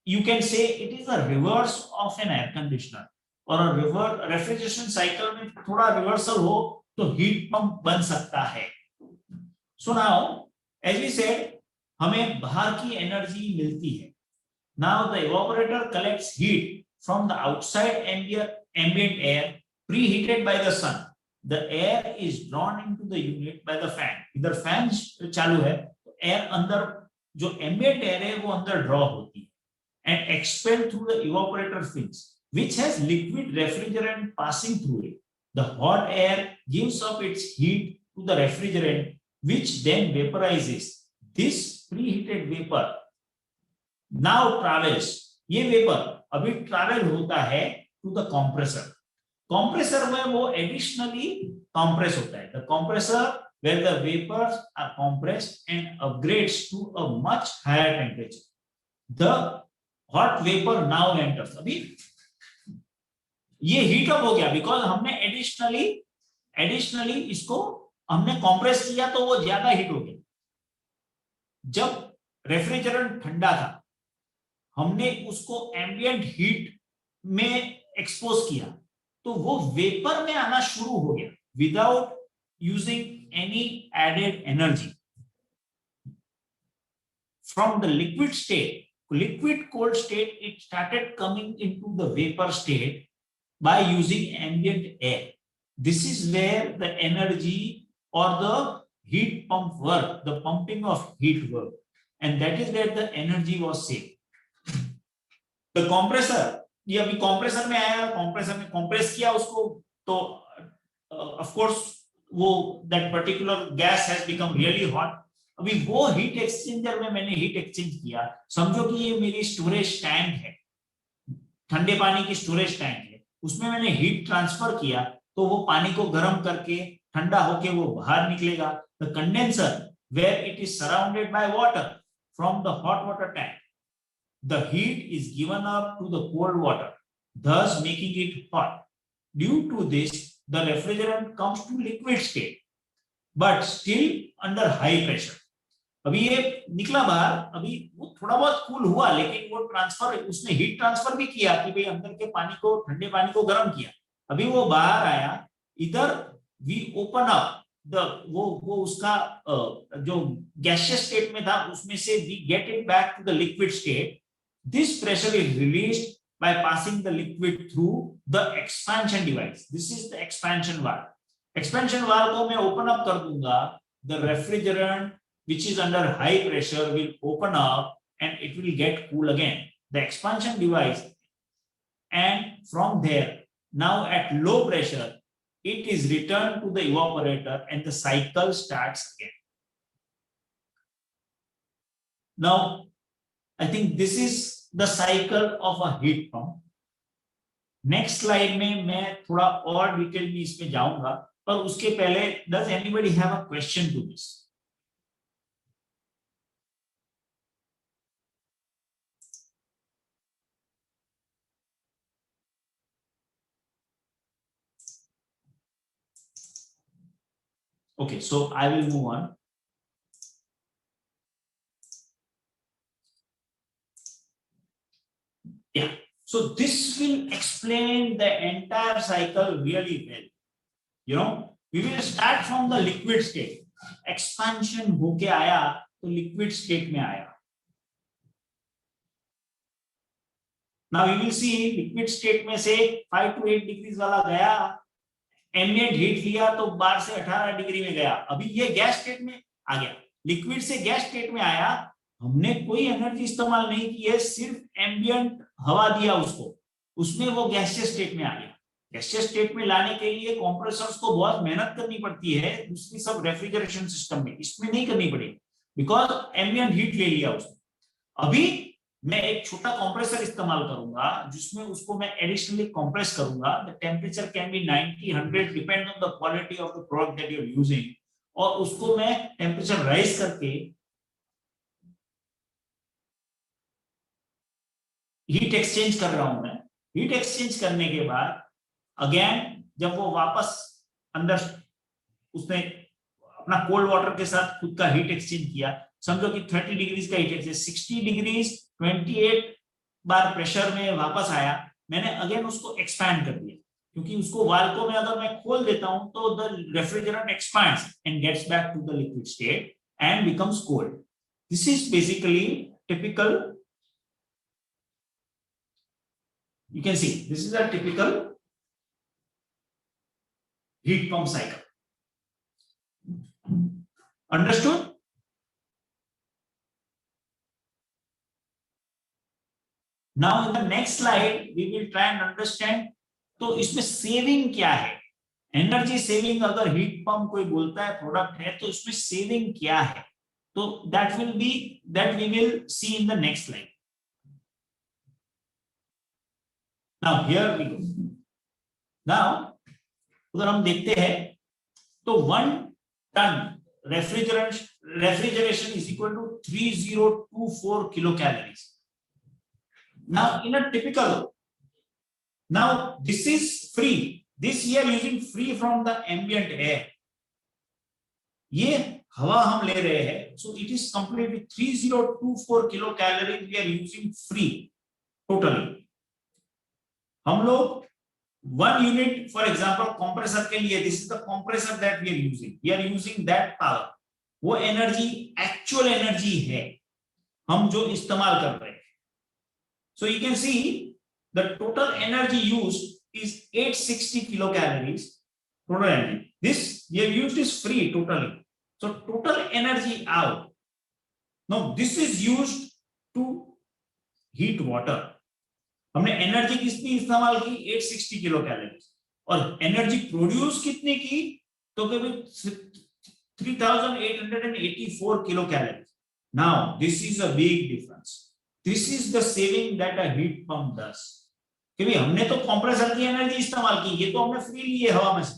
you can say it is a reverse of an air conditioner. और रेफ्रिजरेशन साइकिल में थोड़ा रिवर्सल हो तो हीट पंप बन सकता है. So now as we said, हमें बाहर की एनर्जी मिलती है. Now the evaporator collects heat from the outside ambient air preheated by the sun. The air is drawn into the unit by the fan. इधर fan चालू है तो air अंदर, जो एम्बिएंट एयर है वो अंदर ड्रॉ होती है and expelled through the evaporator fins which has liquid refrigerant passing through it. The hot air gives up its heat to the refrigerant, which then vaporizes. This preheated vapor now travels. ये vapour अभी travel होता है to the compressor. Compressor में वो additionally compress होता है. The compressor where the vapors are compressed and upgrades to a much higher temperature. The hot vapor now enters. अभी ये हीट अप हो गया बिकॉज हमने एडिशनली इसको हमने कंप्रेस किया तो वो ज्यादा हीट हो गया. जब रेफ्रिजरेंट ठंडा था हमने उसको एम्बिएंट हीट में एक्सपोज किया तो वो वेपर में आना शुरू हो गया without using any added energy. From the liquid state, liquid cold state, it started coming into the vapor state by using ambient air. This is where the energy or the heat pump work, the pumping of heat work, and that is where the energy was saved. The compressor, ये अभी compressor में आया, compressor में compress किया उसको तो of course वो that particular gas has become really hot. अभी वो हीट एक्सचेंजर में मैंने हीट एक्सचेंज किया. समझो कि ये मेरी स्टोरेज टैंक है, ठंडे पानी की स्टोरेज टैंक है, उसमें मैंने हीट ट्रांसफर किया तो वो पानी को गर्म करके ठंडा होके वो बाहर निकलेगा. The condenser where it is surrounded by water from the hot water tank, the heat is given up to the cold water, thus making it hot. Due to this, the refrigerant comes to liquid state but still under high pressure. अभी ये निकला बाहर, अभी वो थोड़ा बहुत cool हुआ लेकिन वो ट्रांसफर, उसने हीट ट्रांसफर भी किया कि भाई अंदर के पानी को, ठंडे पानी को गर्म किया. अभी वो बाहर आया, इधर वी ओपन अप द वो उसका जो गैसियस स्टेट में था उसमें से we get it back to the liquid state. This pressure is released by passing the liquid through the expansion device. This is the expansion valve. Expansion valve को मैं open up कर दूंगा. The refrigerant which is under high pressure will open up and it will get cool again. The expansion device, and from there now at low pressure it is returned to the evaporator and the cycle starts again. Now I think this is the cycle of a heat pump. Next slide में मैं थोड़ा और detail में इसमें जाऊंगा, पर उसके पहले does anybody have a question to this? Okay, so I will move on. Yeah. So this will explain the entire cycle really well. You know, we will start from the liquid state. Expansion होके आया तो liquid state में आया. Now we will see liquid state में से 5 to 8 degrees वाला गया, ambient heat लिया तो 12 से 18 डिग्री में गया. अभी ये गैस स्टेट में आ गया. लिक्विड से गैस स्टेट में आया, हमने कोई एनर्जी इस्तेमाल नहीं की है, सिर्फ एम्बिएंट हवा दिया उसको, उसमें वो गैसियस स्टेट में आ गया. गैसियस स्टेट में लाने के लिए कंप्रेसर्स को बहुत मेहनत करनी पड़ती है दूसरी सब रेफ्रिजरेशन सिस्टम में, इसमें नहीं करनी पड़ेगी बिकॉज एम्बिएंट हीट ले लिया उसने. अभी मैं एक छोटा कंप्रेसर इस्तेमाल करूंगा जिसमें उसको मैं एडिशनली कंप्रेस करूंगा. The temperature can be 90, 100 depend on the quality of the product that you are using, और उसको मैं टेम्परेचर राइज करके हीट एक्सचेंज कर रहा हूं. मैं हीट एक्सचेंज करने के बाद अगेन जब वो वापस अंदर उसने अपना कोल्ड वाटर के साथ खुद का हीट एक्सचेंज किया, समझो कि 30 डिग्रीज का हीट एक्सचेंज 60 डिग्रीज 28 बार प्रेशर में वापस आया. मैंने अगेन उसको एक्सपैंड कर दिया क्योंकि उसको वाल्व को मैं अगर मैं खोल देता हूं तो the refrigerant expands and gets back to the liquid state and becomes cold. This is basically typical. You can see this is a typical heat pump cycle. Understood? Now in the next slide we will try and understand तो इसमें saving क्या है. Energy saving अगर heat pump कोई बोलता है product है तो उसमें सेविंग क्या है, तो that we will see in the next slide. Now here we go. Now अगर हम देखते हैं तो 1 ton refrigeration is equal to 3024 kilocalories. Now in a typical, now this is free, this we are using free from the ambient air. ये हवा हम ले रहे हैं, so it is completely 3024 kilo calories we are using free totally. हम लोग 1 unit for example compressor के लिए, this is the compressor that we are using that power. वो एनर्जी एक्चुअल एनर्जी है हम जो इस्तेमाल कर रहे हैं. So you can see the total energy used is 860 kilocalories. Total energy. This we have used is free totally. So total energy out. Now this is used to heat water. हमने energy कितनी इस्तेमाल की 860 kilo calories और energy produce कितनी की तो कभी 3884 kilo calories. Now this is a big difference. This is the saving that a heat pump does. कि भाई हमने तो कंप्रेसर की एनर्जी इस्तेमाल की, ये तो हमने फ्री ली है हवा में से,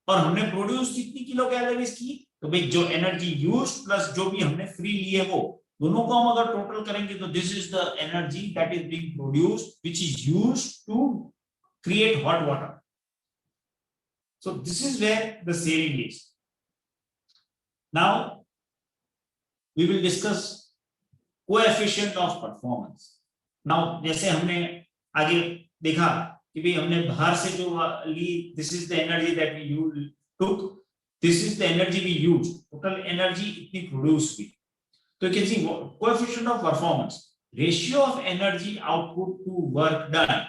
और हमने प्रोड्यूस कितनी किलो कैलोरीज की, तो भाई जो एनर्जी यूज प्लस जो भी हमने फ्री ली है वो दोनों को हम अगर टोटल करेंगे तो this is the energy that is being produced which is used to create hot water. So this is where the saving is. Now we will discuss coefficient of performance. Now जैसे हमने आगे देखा कि भी हमने बाहर से जो ली, this is the energy that we took, this is the energy we used, total energy इतनी produce हुई. तो you can see coefficient of performance, ratio of energy output to work done.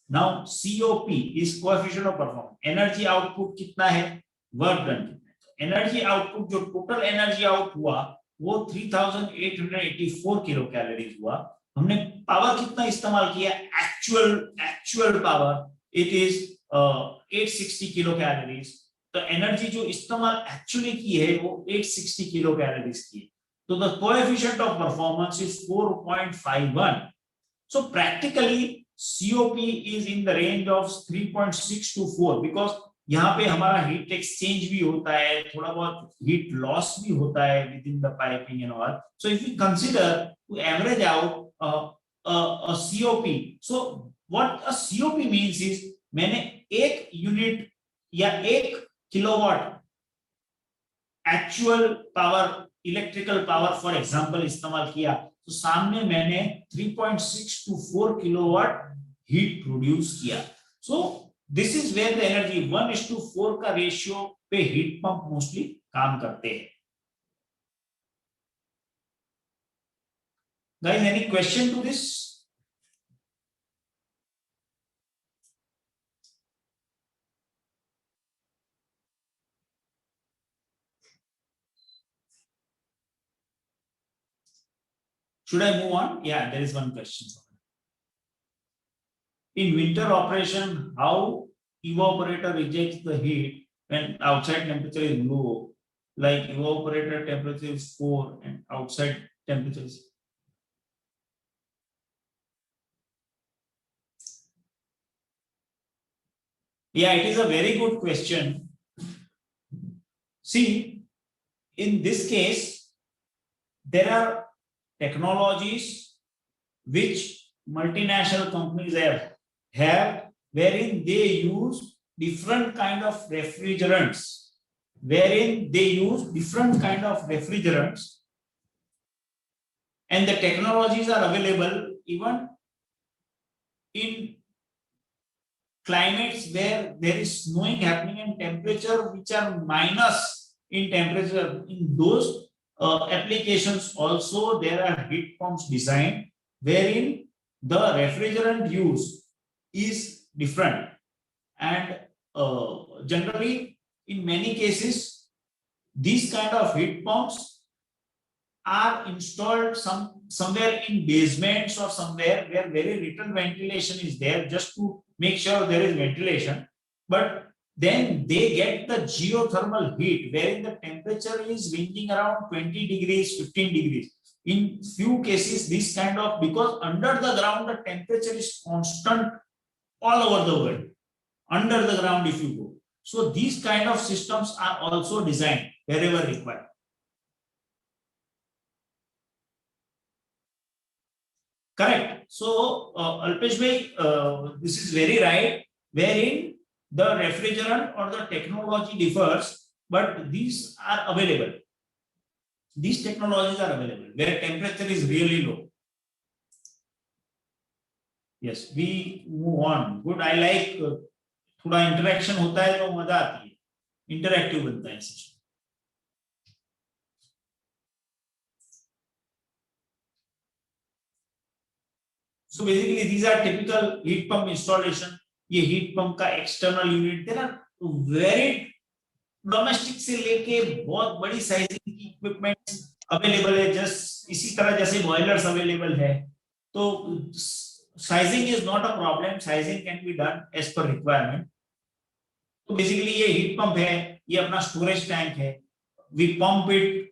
Now COP is coefficient of performance. Energy output कितना है, work done कितना है. Energy output जो total energy out हुआ वो 3884 किलो कैलोरीज हुआ. हमने पावर कितना इस्तेमाल किया, actual power it is 860 kilo calories. तो एनर्जी जो इस्तेमाल एक्चुअली की है वो 860 किलो कैलोरीज की है. तो the coefficient of performance is 4.51. So practically COP is in the range of 3.6 to 4 because यहाँ पे हमारा हीट एक्सचेंज भी होता है, थोड़ा बहुत हीट लॉस भी होता है within the piping and all. So if you consider to average out a COP, so what a COP means is मैंने 1 यूनिट या 1 kilowatt actual power, electrical power for example इस्तेमाल किया, तो सामने मैंने 3.6 to 4 किलोवाट हीट प्रोड्यूस किया. So this is where the energy 1:4 का ratio पे हीट पंप मोस्टली काम करते हैं. Guys, any question to this? Should I move on? Yeah, there is one question. In winter operation, how evaporator rejects the heat when outside temperature is low, like evaporator temperature is 4 and outside temperature is... Yeah, it is a very good question. See, in this case, there are technologies which multinational companies have wherein they use different kind of refrigerants, and the technologies are available even in climates where there is snowing happening and temperature which are minus in temperature. In those applications also there are heat pumps designed wherein the refrigerant use is different, and generally in many cases these kind of heat pumps are installed somewhere in basements or somewhere where very little ventilation is there, just to make sure there is ventilation, but then they get the geothermal heat wherein the temperature is ranging around 20 degrees, 15 degrees. In few cases, this kind of, because under the ground, the temperature is constant all over the world, under the ground if you go. So these kind of systems are also designed wherever required. Correct. So, Alpesh bhai, this is very right, wherein the refrigerant or the technology differs, but these are available. These technologies are available where temperature is really low. Yes, we move on. Good. I like थोड़ा interaction होता है तो मजा आती है, interactive बनता है session. So basically, these are typical heat pump installation. ये heat pump का external unit, there are very domestic से लेके बहुत बड़ी sizing की equipment available है. Just इसी तरह जैसे boilers available है, तो sizing is not a problem. Sizing can be done as per requirement. तो basically ये heat pump है, ये अपना storage tank है. We pump it,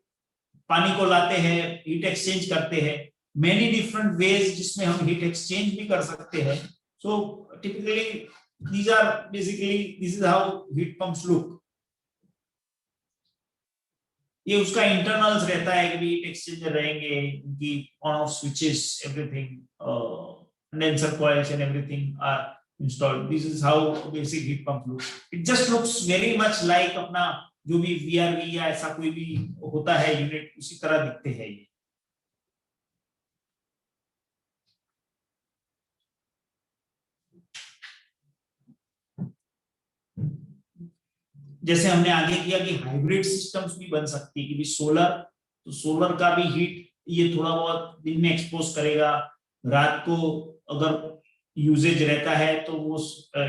पानी को लाते हैं, heat exchange करते हैं. Many different ways जिसमें हम heat exchange भी कर सकते हैं. So typically these are basically, this is how heat pumps look. ये उसका internals रहता है कि heat exchanger रहेंगे, उनकी on off switches, everything, condenser coils and everything are installed. This is how basic heat pump looks. It just looks very much like अपना जो भी VRV या ऐसा कोई भी होता है यूनिट, उसी तरह दिखते हैं ये. जैसे हमने आगे किया कि हाइब्रिड सिस्टम्स भी बन सकती है कि भी सोलर, तो सोलर का भी हीट ये थोड़ा बहुत दिन में एक्सपोज करेगा, रात को अगर यूजेज रहता है तो वो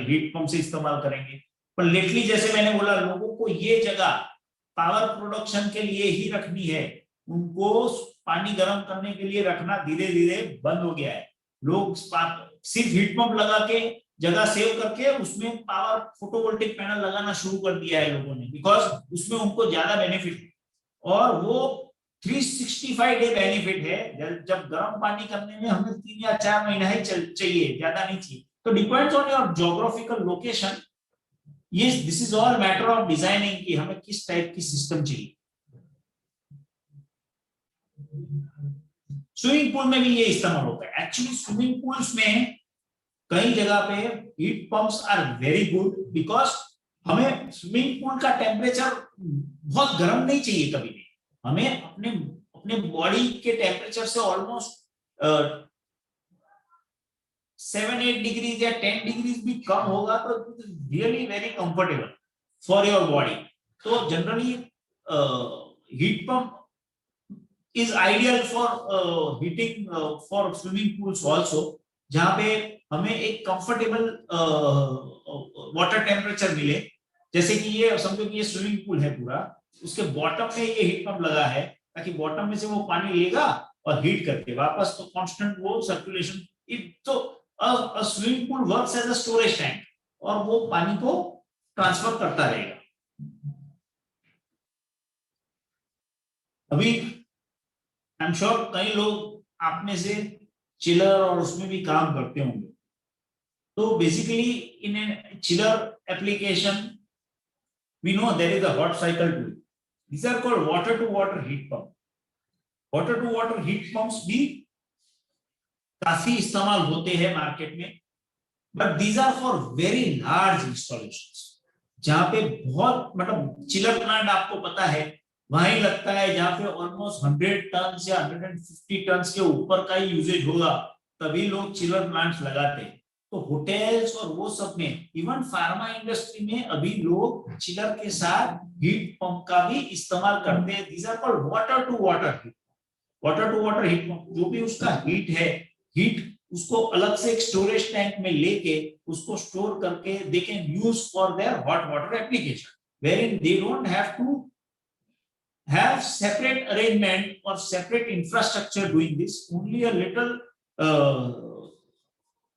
हीट पंप से इस्तेमाल करेंगे. पर लेटली जैसे मैंने बोला, लोगों को ये जगह पावर प्रोडक्शन के लिए ही रखनी है, उनको पानी गर्म करने के लिए रखना धीरे धीरे बंद हो गया है. लोग सिर्फ हीट पंप लगा के जगह सेव करके उसमें पावर फोटोवोल्टिक पैनल लगाना शुरू कर दिया है लोगों ने, बिकॉज उसमें उनको ज्यादा बेनिफिट है. और वो 365 डे बेनिफिट है. जब गर्म पानी करने में हमें 3 या 4 महीना ही चाहिए, ज्यादा नहीं चाहिए. तो depends on your geographical location. Yes, this is all matter of designing कि हमें किस टाइप की सिस्टम चाहिए. स्विमिंग पूल में भी ये इस्तेमाल होता है. एक्चुअली स्विमिंग पूल्स में कई जगह पे heat pumps are very good, because हमें स्विमिंग पूल का टेम्परेचर बहुत गर्म नहीं चाहिए कभी भी. हमें अपने बॉडी के टेम्परेचर से ऑलमोस्ट 7-8 डिग्रीज या 10 डिग्रीज भी कम होगा तो really very comfortable for your body. तो generally heat pump is ideal for heating for swimming pools also, जहां पे हमें एक कंफर्टेबल वाटर टेम्परेचर मिले. जैसे कि ये समझो कि ये स्विमिंग पूल है पूरा, उसके बॉटम में ये हीट पंप लगा है ताकि बॉटम में से वो पानी लेगा और हीट करके वापस तो कांस्टेंट वो सर्कुलेशन. तो swimming pool works as a storage tank और वो पानी को ट्रांसफर करता रहेगा. अभी आई एम श्योर कई लोग आप में से चिलर और उसमें भी काम करते होंगे. तो basically in a chiller application we know there is a hot cycle too. These are called water to water heat pump. Water to water heat pumps भी काफी इस्तेमाल होते हैं मार्केट में, but these are for very large installations. जहां पे बहुत मतलब चिलर प्लांट आपको पता है वहीं लगता है जहां पे ऑलमोस्ट 100 टन या 150 टन के ऊपर का ही यूजेज होगा, तभी लोग चिलर प्लांट्स लगाते हैं. तो होटल्स और वो सब में, इवन फार्मा इंडस्ट्री में अभी लोग चिलर के साथ हीट पंप का भी इस्तेमाल करते हैं. These are called water to water heat. Water to water heat pump, जो भी उसका हीट है, हीट उसको अलग से एक स्टोरेज टैंक में लेके उसको स्टोर करके they can use for their hot water application, wherein they don't have to have separate arrangement or separate infrastructure doing this. Only a little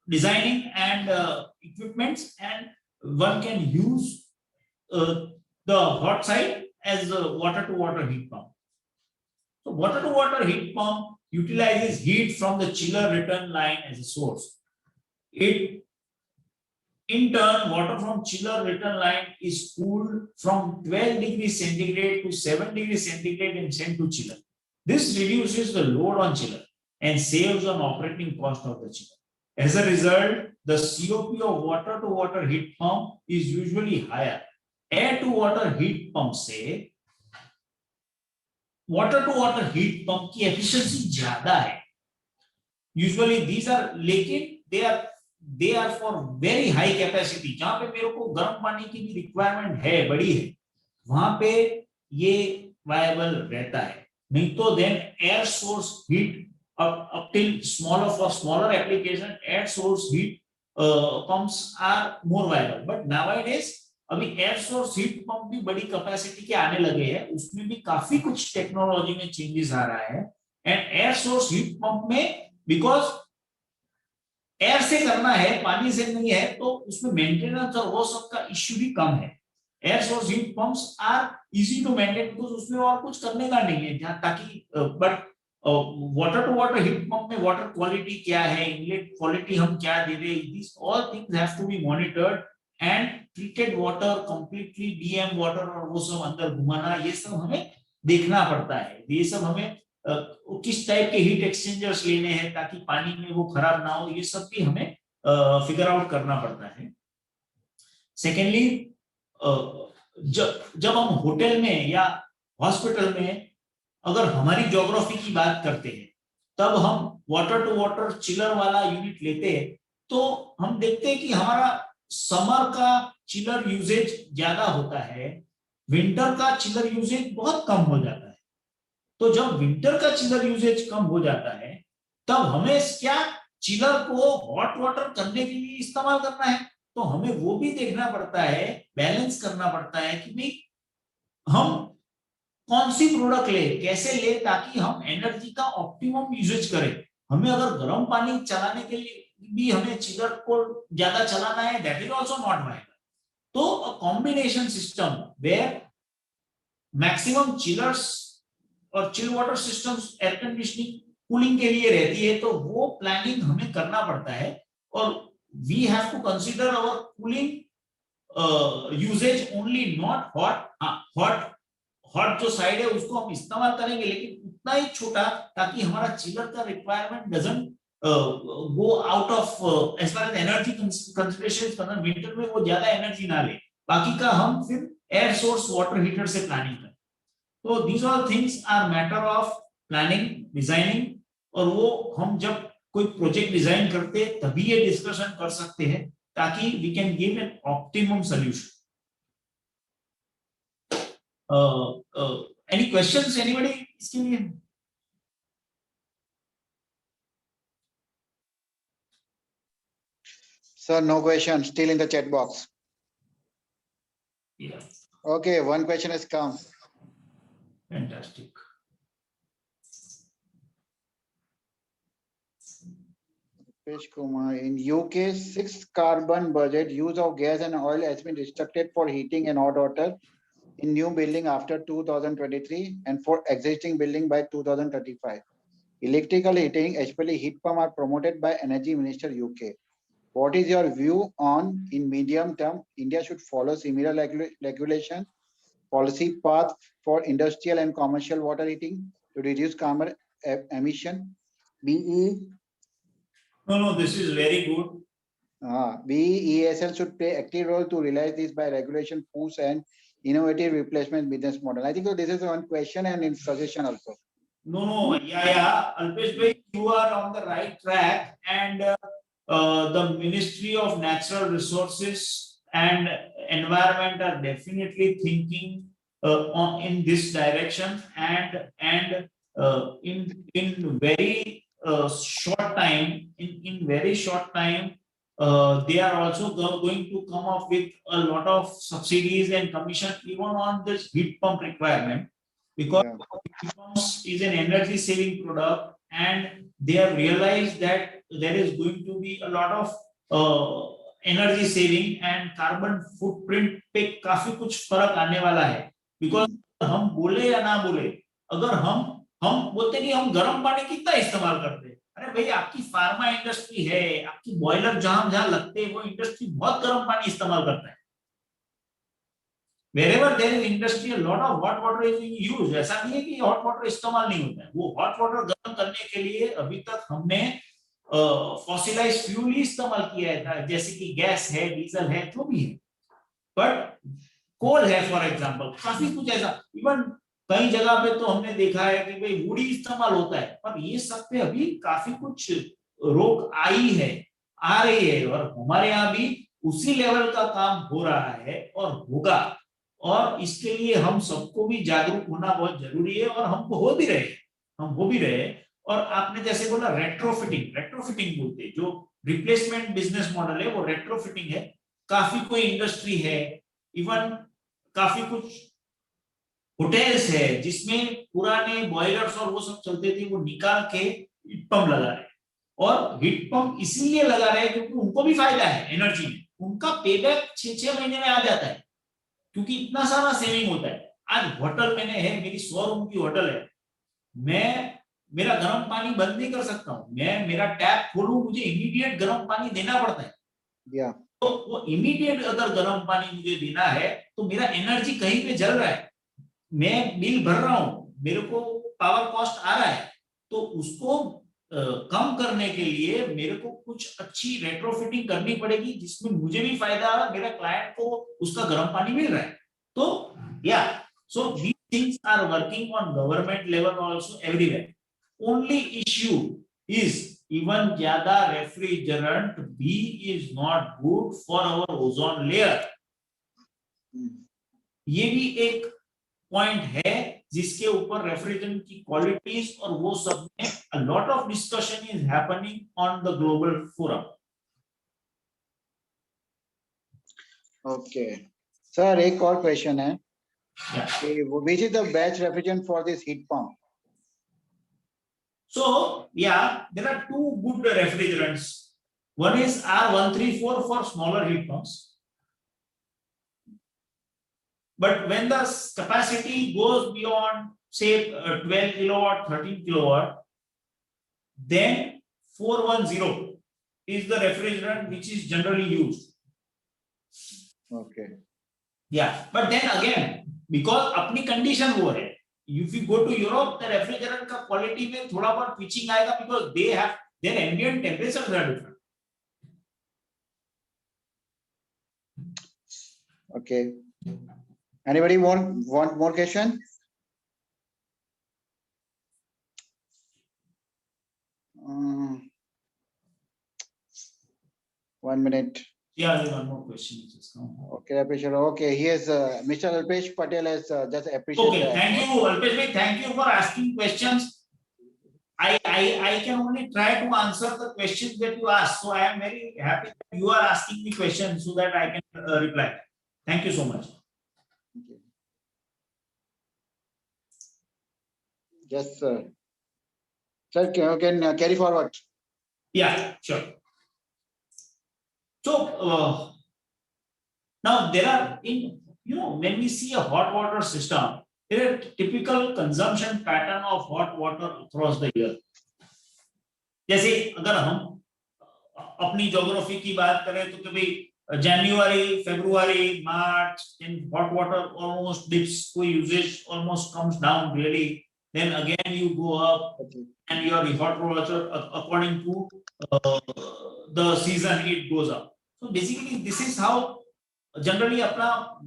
designing and equipments, and one can use the hot side as a water-to-water heat pump. So water-to-water heat pump utilizes heat from the chiller return line as a source. In turn, water from chiller return line is cooled from 12 degrees centigrade to 7 degrees centigrade and sent to chiller. This reduces the load on chiller and saves on operating cost of the chiller. As a result, the COP of water-to-water heat pump is usually higher. Air-to-water heat pump से water-to-water heat pump की efficiency ज़्यादा है. Usually these are, लेकिन they are for very high capacity. जहाँ पे मेरे को गर्म पानी की भी requirement है, बड़ी है, वहाँ पे ये viable रहता है. नहीं तो then air source heat up till smaller application, air source heat pumps are more viable. But nowadays अभी एयर सोर्स हीट पंप भी बड़ी कैपेसिटी के आने लगे हैं, उसमें भी काफी कुछ टेक्नोलॉजी में चेंजेस आ रहा है. And air source heat pump में बिकॉज एयर से करना है, पानी से नहीं है, तो उसमें मेंटेनेंस और वो सब का इश्यू भी कम है. Air source heat pumps are easy to maintain because उसमें और कुछ करने का नहीं है, जहां ताकि but water to water heat pump में वाटर क्वालिटी क्या है, इनलेट क्वालिटी हम क्या दे रहे हैं, this all things have to be monitored. And treated water completely DM water और वो सब अंदर घुमाना, ये सब हमें देखना पड़ता है. ये सब हमें किस टाइप के हीट एक्सचेंजर्स लेने हैं ताकि पानी में वो खराब ना हो, ये सब भी हमें फिगर आउट करना पड़ता है. सेकेंडली, जब हम होटल में या हॉस्पिटल में अगर हमारी ज्योग्राफी की बात करते हैं, तब हम वाटर टू वाटर चिलर वाला यूनिट लेते हैं, तो हम देखते हैं कि हमारा समर का चिलर यूजेज ज्यादा होता है, विंटर का चिलर यूजेज बहुत कम हो जाता है. तो जब विंटर का चिलर यूजेज कम हो जाता है, तब हमें क्या चिलर को हॉट वाटर करने के लिए इस्तेमाल करना है, तो हमें वो भी देखना पड़ता है, बैलेंस करना पड़ता है कि भाई हम कौन सी प्रोडक्ट ले, कैसे ले, ताकि हम एनर्जी का ऑप्टिमम यूजेज करें. हमें अगर गर्म पानी चलाने के लिए भी हमें चिलर को ज्यादा चलाना है, that is also not viable. तो a combination system where maximum chillers और chill water systems air conditioning cooling के लिए रहती है, तो वो प्लानिंग हमें करना पड़ता है. और we have to consider our cooling usages only, not hot जो साइड है उसको हम इस्तेमाल करेंगे, लेकिन उतना ही छोटा ताकि हमारा चिलर का requirement doesn't go out of as far as energy consideration is concerned. Winter में वो ज्यादा एनर्जी ना ले, बाकी का हम फिर एयर सोर्स वाटर हीटर से प्लानिंग करें. तो these all things are matter of planning, designing, और वो हम जब कोई प्रोजेक्ट डिजाइन करते हैं तभी ये डिस्कशन कर सकते हैं ताकि we can give an optimum solution. Any questions, anybody इसके लिए? Sir, no question. Still in the chat box. Yeah. Okay, one question has come. Fantastic. Pesh Kumar, in UK, 6 carbon budget use of gas and oil has been restricted for heating and hot water in new building after 2023 and for existing building by 2035. Electrical heating, especially heat pump, are promoted by Energy Minister UK. What is your view on, in medium term, India should follow similar regulation, policy path for industrial and commercial water heating to reduce carbon emission? No, this is very good. BESL should play active role to realize this by regulation push and innovative replacement business model. I think so this is one question and in suggestion also. No, yeah. Alpesh bhai, you are on the right track, and the Ministry of Natural Resources and Environment are definitely thinking in this direction, and in very short time, in very short time, they are also going to come up with a lot of subsidies and commission even on this heat pump requirement, because heat pumps is an energy saving product, and they have realized that there is going to be a lot of energy saving and carbon footprint पे काफी कुछ फर्क आने वाला है। Because हम बोले या ना बोले, अगर हम बोलते कि हम गर्म पानी कितना इस्तेमाल करते हैं, अरे भाई आपकी फार्मा इंडस्ट्री है, आपकी बॉयलर जहां जहां लगते हैं वो इंडस्ट्री बहुत गर्म पानी इस्तेमाल करता है। Wherever there is industry, a lot of hot water is being used. ऐसा नहीं है कि hot water इस्तेमाल नहीं होता है, वो hot water गर्म करने के लिए अभी तक हमने फॉसिलाइज्ड फ्यूल ही इस्तेमाल किया है, जैसे कि गैस है, डीजल है, जो भी है। बट कोल है फॉर एग्जांपल, काफी कुछ ऐसा, इवन कई जगह पे तो हमने देखा है कि भाई वुड ही इस्तेमाल होता है, पर ये सब पे अभी काफी कुछ रोक आई है, आ रही है, और हमारे यहाँ भी उसी लेवल का काम हो रहा है और होगा, और इसके लिए हम सबको भी जागरूक होना बहुत जरूरी है, और हम हो भी रहे। और आपने जैसे बोला रेट्रोफिटिंग बोलते हैं, जो रिप्लेसमेंट बिजनेस मॉडल है वो रेट्रोफिटिंग है। काफी कोई इंडस्ट्री है, इवन काफी कुछ होटेल्स है जिसमें पुराने बॉयलर्स और वो सब चलते थे, वो निकाल के हीट पंप लगा रहे हैं, और हीट पंप इसीलिए लगा रहे हैं क्योंकि उनको भी फायदा है एनर्जी में, उनका पेबैक 6-6 महीने में आ जाता है, क्योंकि इतना सारा सेविंग होता है। आज होटल मैंने है, मेरी 100 रूम की होटल है, मैं मेरा गर्म पानी बंद नहीं कर सकता हूँ, मैं मेरा टैप खोलूं मुझे इमीडिएट गर्म पानी देना पड़ता है। तो वो इमीडिएट अगर गर्म पानी मुझे देना है तो मेरा एनर्जी कहीं पे जल रहा है, मैं बिल भर रहा हूँ, मेरे को पावर कॉस्ट आ रहा है, तो उसको कम करने के लिए मेरे को कुछ अच्छी रेट्रोफिटिंग करनी पड़ेगी, जिसमें मुझे भी फायदा आ रहा है, मेरा क्लाइंट को उसका गर्म पानी मिल रहा है। तो या सो these things are working on government level also everywhere. Only issue is even ज्यादा रेफ्रिजरेंट भी is not good for our ozone layer. ये भी एक पॉइंट है जिसके ऊपर रेफ्रिजरेंट की क्वालिटीज और वो सब में a lot of discussion is happening on the global forum. Okay, sir एक और क्वेश्चन है, Yeah. which is the best refrigerant for this heat pump? So yeah, there are two good refrigerants. One is R134 for smaller heat pumps. But when the capacity goes beyond say 12 kilowatt, 13 kilowatt, then 410 is the refrigerant which is generally used. Okay. Yeah, but then again, because अपनी condition वो है, if you go to Europe, the refrigerant का quality में थोड़ा बहुत pitching आएगा, because they have their ambient temperatures are different. Okay. Anybody want more question? One minute. Yeah, one more question. Okay, okay. Here's Mr. Alpesh Patel has just appreciated. Okay, thank you, Alpesh. Thank you for asking questions. I can only try to answer the questions that you asked. So I am very happy that you are asking me questions so that I can reply. Thank you so much. Yes, sir. Sir, can carry forward? Yeah, sure. So now there are when we see a hot water system, there are typical consumption pattern of hot water across the year. जैसे अगर हम अपनी geography की बात करें तो कभी January, February, March, then hot water almost dips, so usage almost comes down really. Then again you go up, and your hot water according to the season it goes up. So basically this is how generally अपना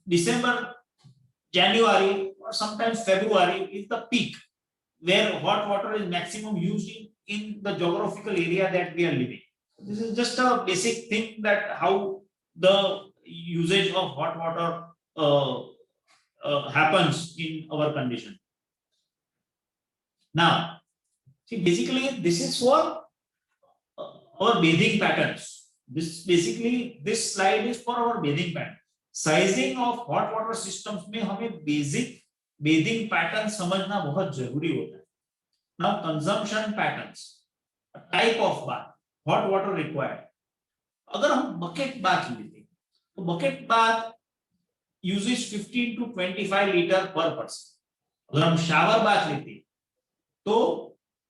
December, January or sometimes February is the peak where hot water is maximum used in the geographical area that we are living. This is just a basic thing that how the usage of hot water happens in our condition. Now, see, basically this is for our bathing patterns. This slide is for our bathing pattern. Sizing of hot water systems में हमें basic bathing pattern समझना बहुत जरूरी होता है. Now consumption patterns, type of bath, hot water required. अगर हम bucket bath लेते तो bucket bath uses 15 to 25 litre पर पर्सन। अगर हम शावर बाथ लेते तो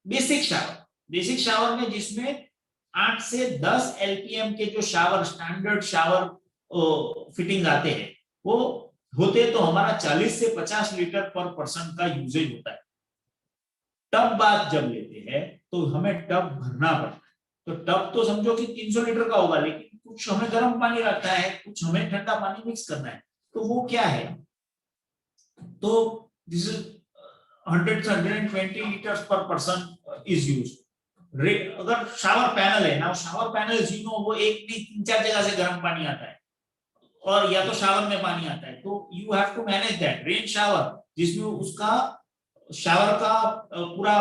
बेसिक शावर में जिसमें 8 से 10 एलपीएम के जो शावर स्टैंडर्ड शावर फिटिंग आते हैं वो होते तो हमारा 40 से 50 लीटर पर पर्सन का यूजेज होता है। टब बाथ जब लेते हैं तो हमें टब भरना पड़ता है, तो टब तो समझो कि 300 लीटर का होगा, लेकिन कुछ हमें गर्म पानी रखना है, कुछ हमें ठंडा पानी मिक्स करना है, तो वो क्या है, तो this is 100 to 120 liters per person is used। अगर शावर पैनल है ना, शावर पैनल वो एक नहीं 3-4 जगह से गर्म पानी आता है और या तो शावर में पानी आता है, तो you have to manage that. Rain shower जिसमें उसका शावर का पूरा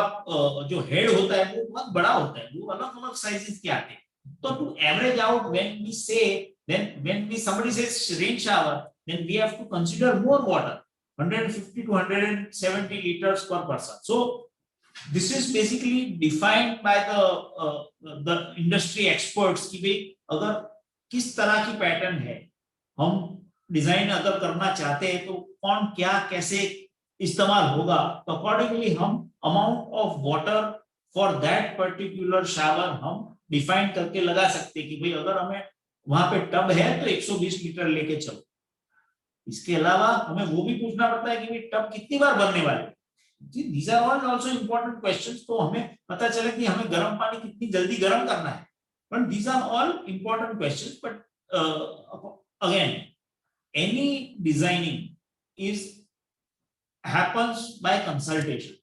जो हेड होता है वो बहुत बड़ा होता है, वो अलग अलग साइजेस के आते हैं, तो to average out when we say when somebody says rain shower, then we have to consider more water, 150 to 170 liters per person। So this is basically defined by the industry experts कि भाई अगर किस तरह की pattern है, हम design अगर करना चाहते हैं तो कौन क्या कैसे इस्तेमाल होगा, तो अकॉर्डिंगली हम amount of water for that particular shower हम डिफाइन करके लगा सकते हैं कि भाई अगर हमें वहां पे टब है तो 120 लीटर लेके चलो। इसके अलावा हमें वो भी पूछना पड़ता है कि भाई टब कितनी बार भरने वाले। These are all also important questions, तो हमें पता चले कि हमें गर्म पानी कितनी जल्दी गर्म करना है, but these are all important questions। But again, any designing is happens by consultation।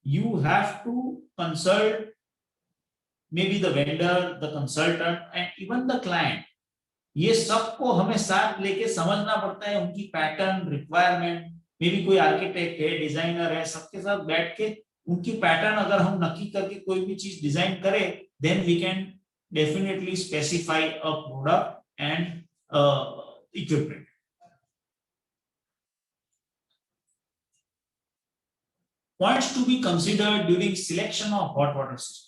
You have to consult maybe the vendor, the consultant and even the client। ये सबको हमें साथ लेके समझना पड़ता है, उनकी पैटर्न रिक्वायरमेंट, मे बी कोई आर्किटेक्ट है, डिजाइनर है, सबके साथ बैठ के उनकी पैटर्न अगर हम नक्की करके कोई भी चीज डिजाइन करें, then we can definitely specify a product and equipment. Points to be considered during selection of hot water system.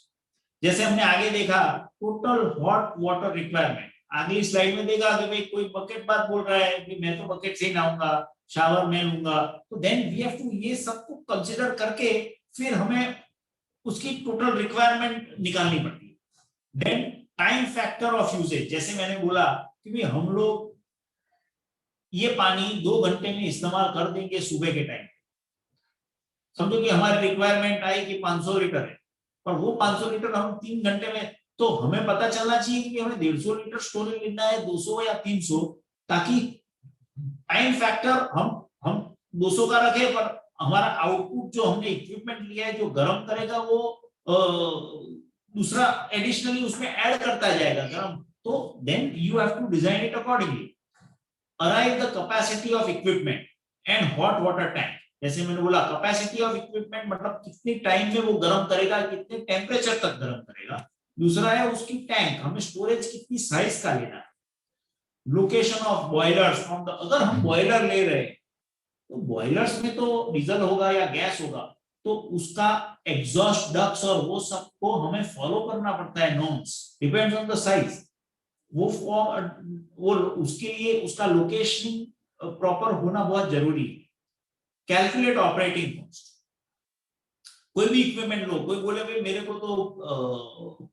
जैसे हमने आगे देखा टोटल हॉट वाटर रिक्वायरमेंट, अगली स्लाइड में देखा कि भाई कोई बकेट बात बोल रहा है कि मैं तो बकेट से ही नहाऊंगा, शावर में लूंगा, तो देन वी हैव टू ये सबको कंसीडर करके फिर हमें उसकी टोटल रिक्वायरमेंट निकालनी पड़ती है। Then time factor of usages, जैसे मैंने बोला कि भाई हम लोग ये पानी 2 घंटे में इस्तेमाल कर देंगे सुबह के टाइम, समझो कि हमारी रिक्वायरमेंट आई कि 500 लीटर है, पर वो 500 लीटर हम 3 घंटे में, तो हमें पता चलना चाहिए कि हमें 150 लीटर स्टोरेज लेना है, 200 या 300, ताकि टाइम फैक्टर हम 200 का रखें, पर हमारा आउटपुट जो हमने इक्विपमेंट लिया है जो गर्म करेगा वो दूसरा एडिशनली उसमें ऐड करता जाएगा गर्म, तो then you have to design it accordingly. Arrive the capacity of equipment and hot water tank. जैसे मैंने बोला कैपेसिटी ऑफ इक्विपमेंट मतलब कितने टाइम में वो गर्म करेगा, कितने टेम्परेचर तक गर्म करेगा। दूसरा है उसकी टैंक, हमें स्टोरेज कितनी साइज का लेना है। Location of boilers from the, अगर हम बॉयलर ले रहे हैं तो बॉयलर्स में तो डीजल होगा या गैस होगा, तो उसका एग्जॉस्ट डक्ट्स और वो सबको हमें फॉलो करना पड़ता है, norms, depends on the size. वो उसके लिए उसका लोकेशन प्रॉपर होना बहुत जरूरी है। Calculate operating cost. कोई भी इक्विपमेंट लो, कोई बोले भाई मेरे को तो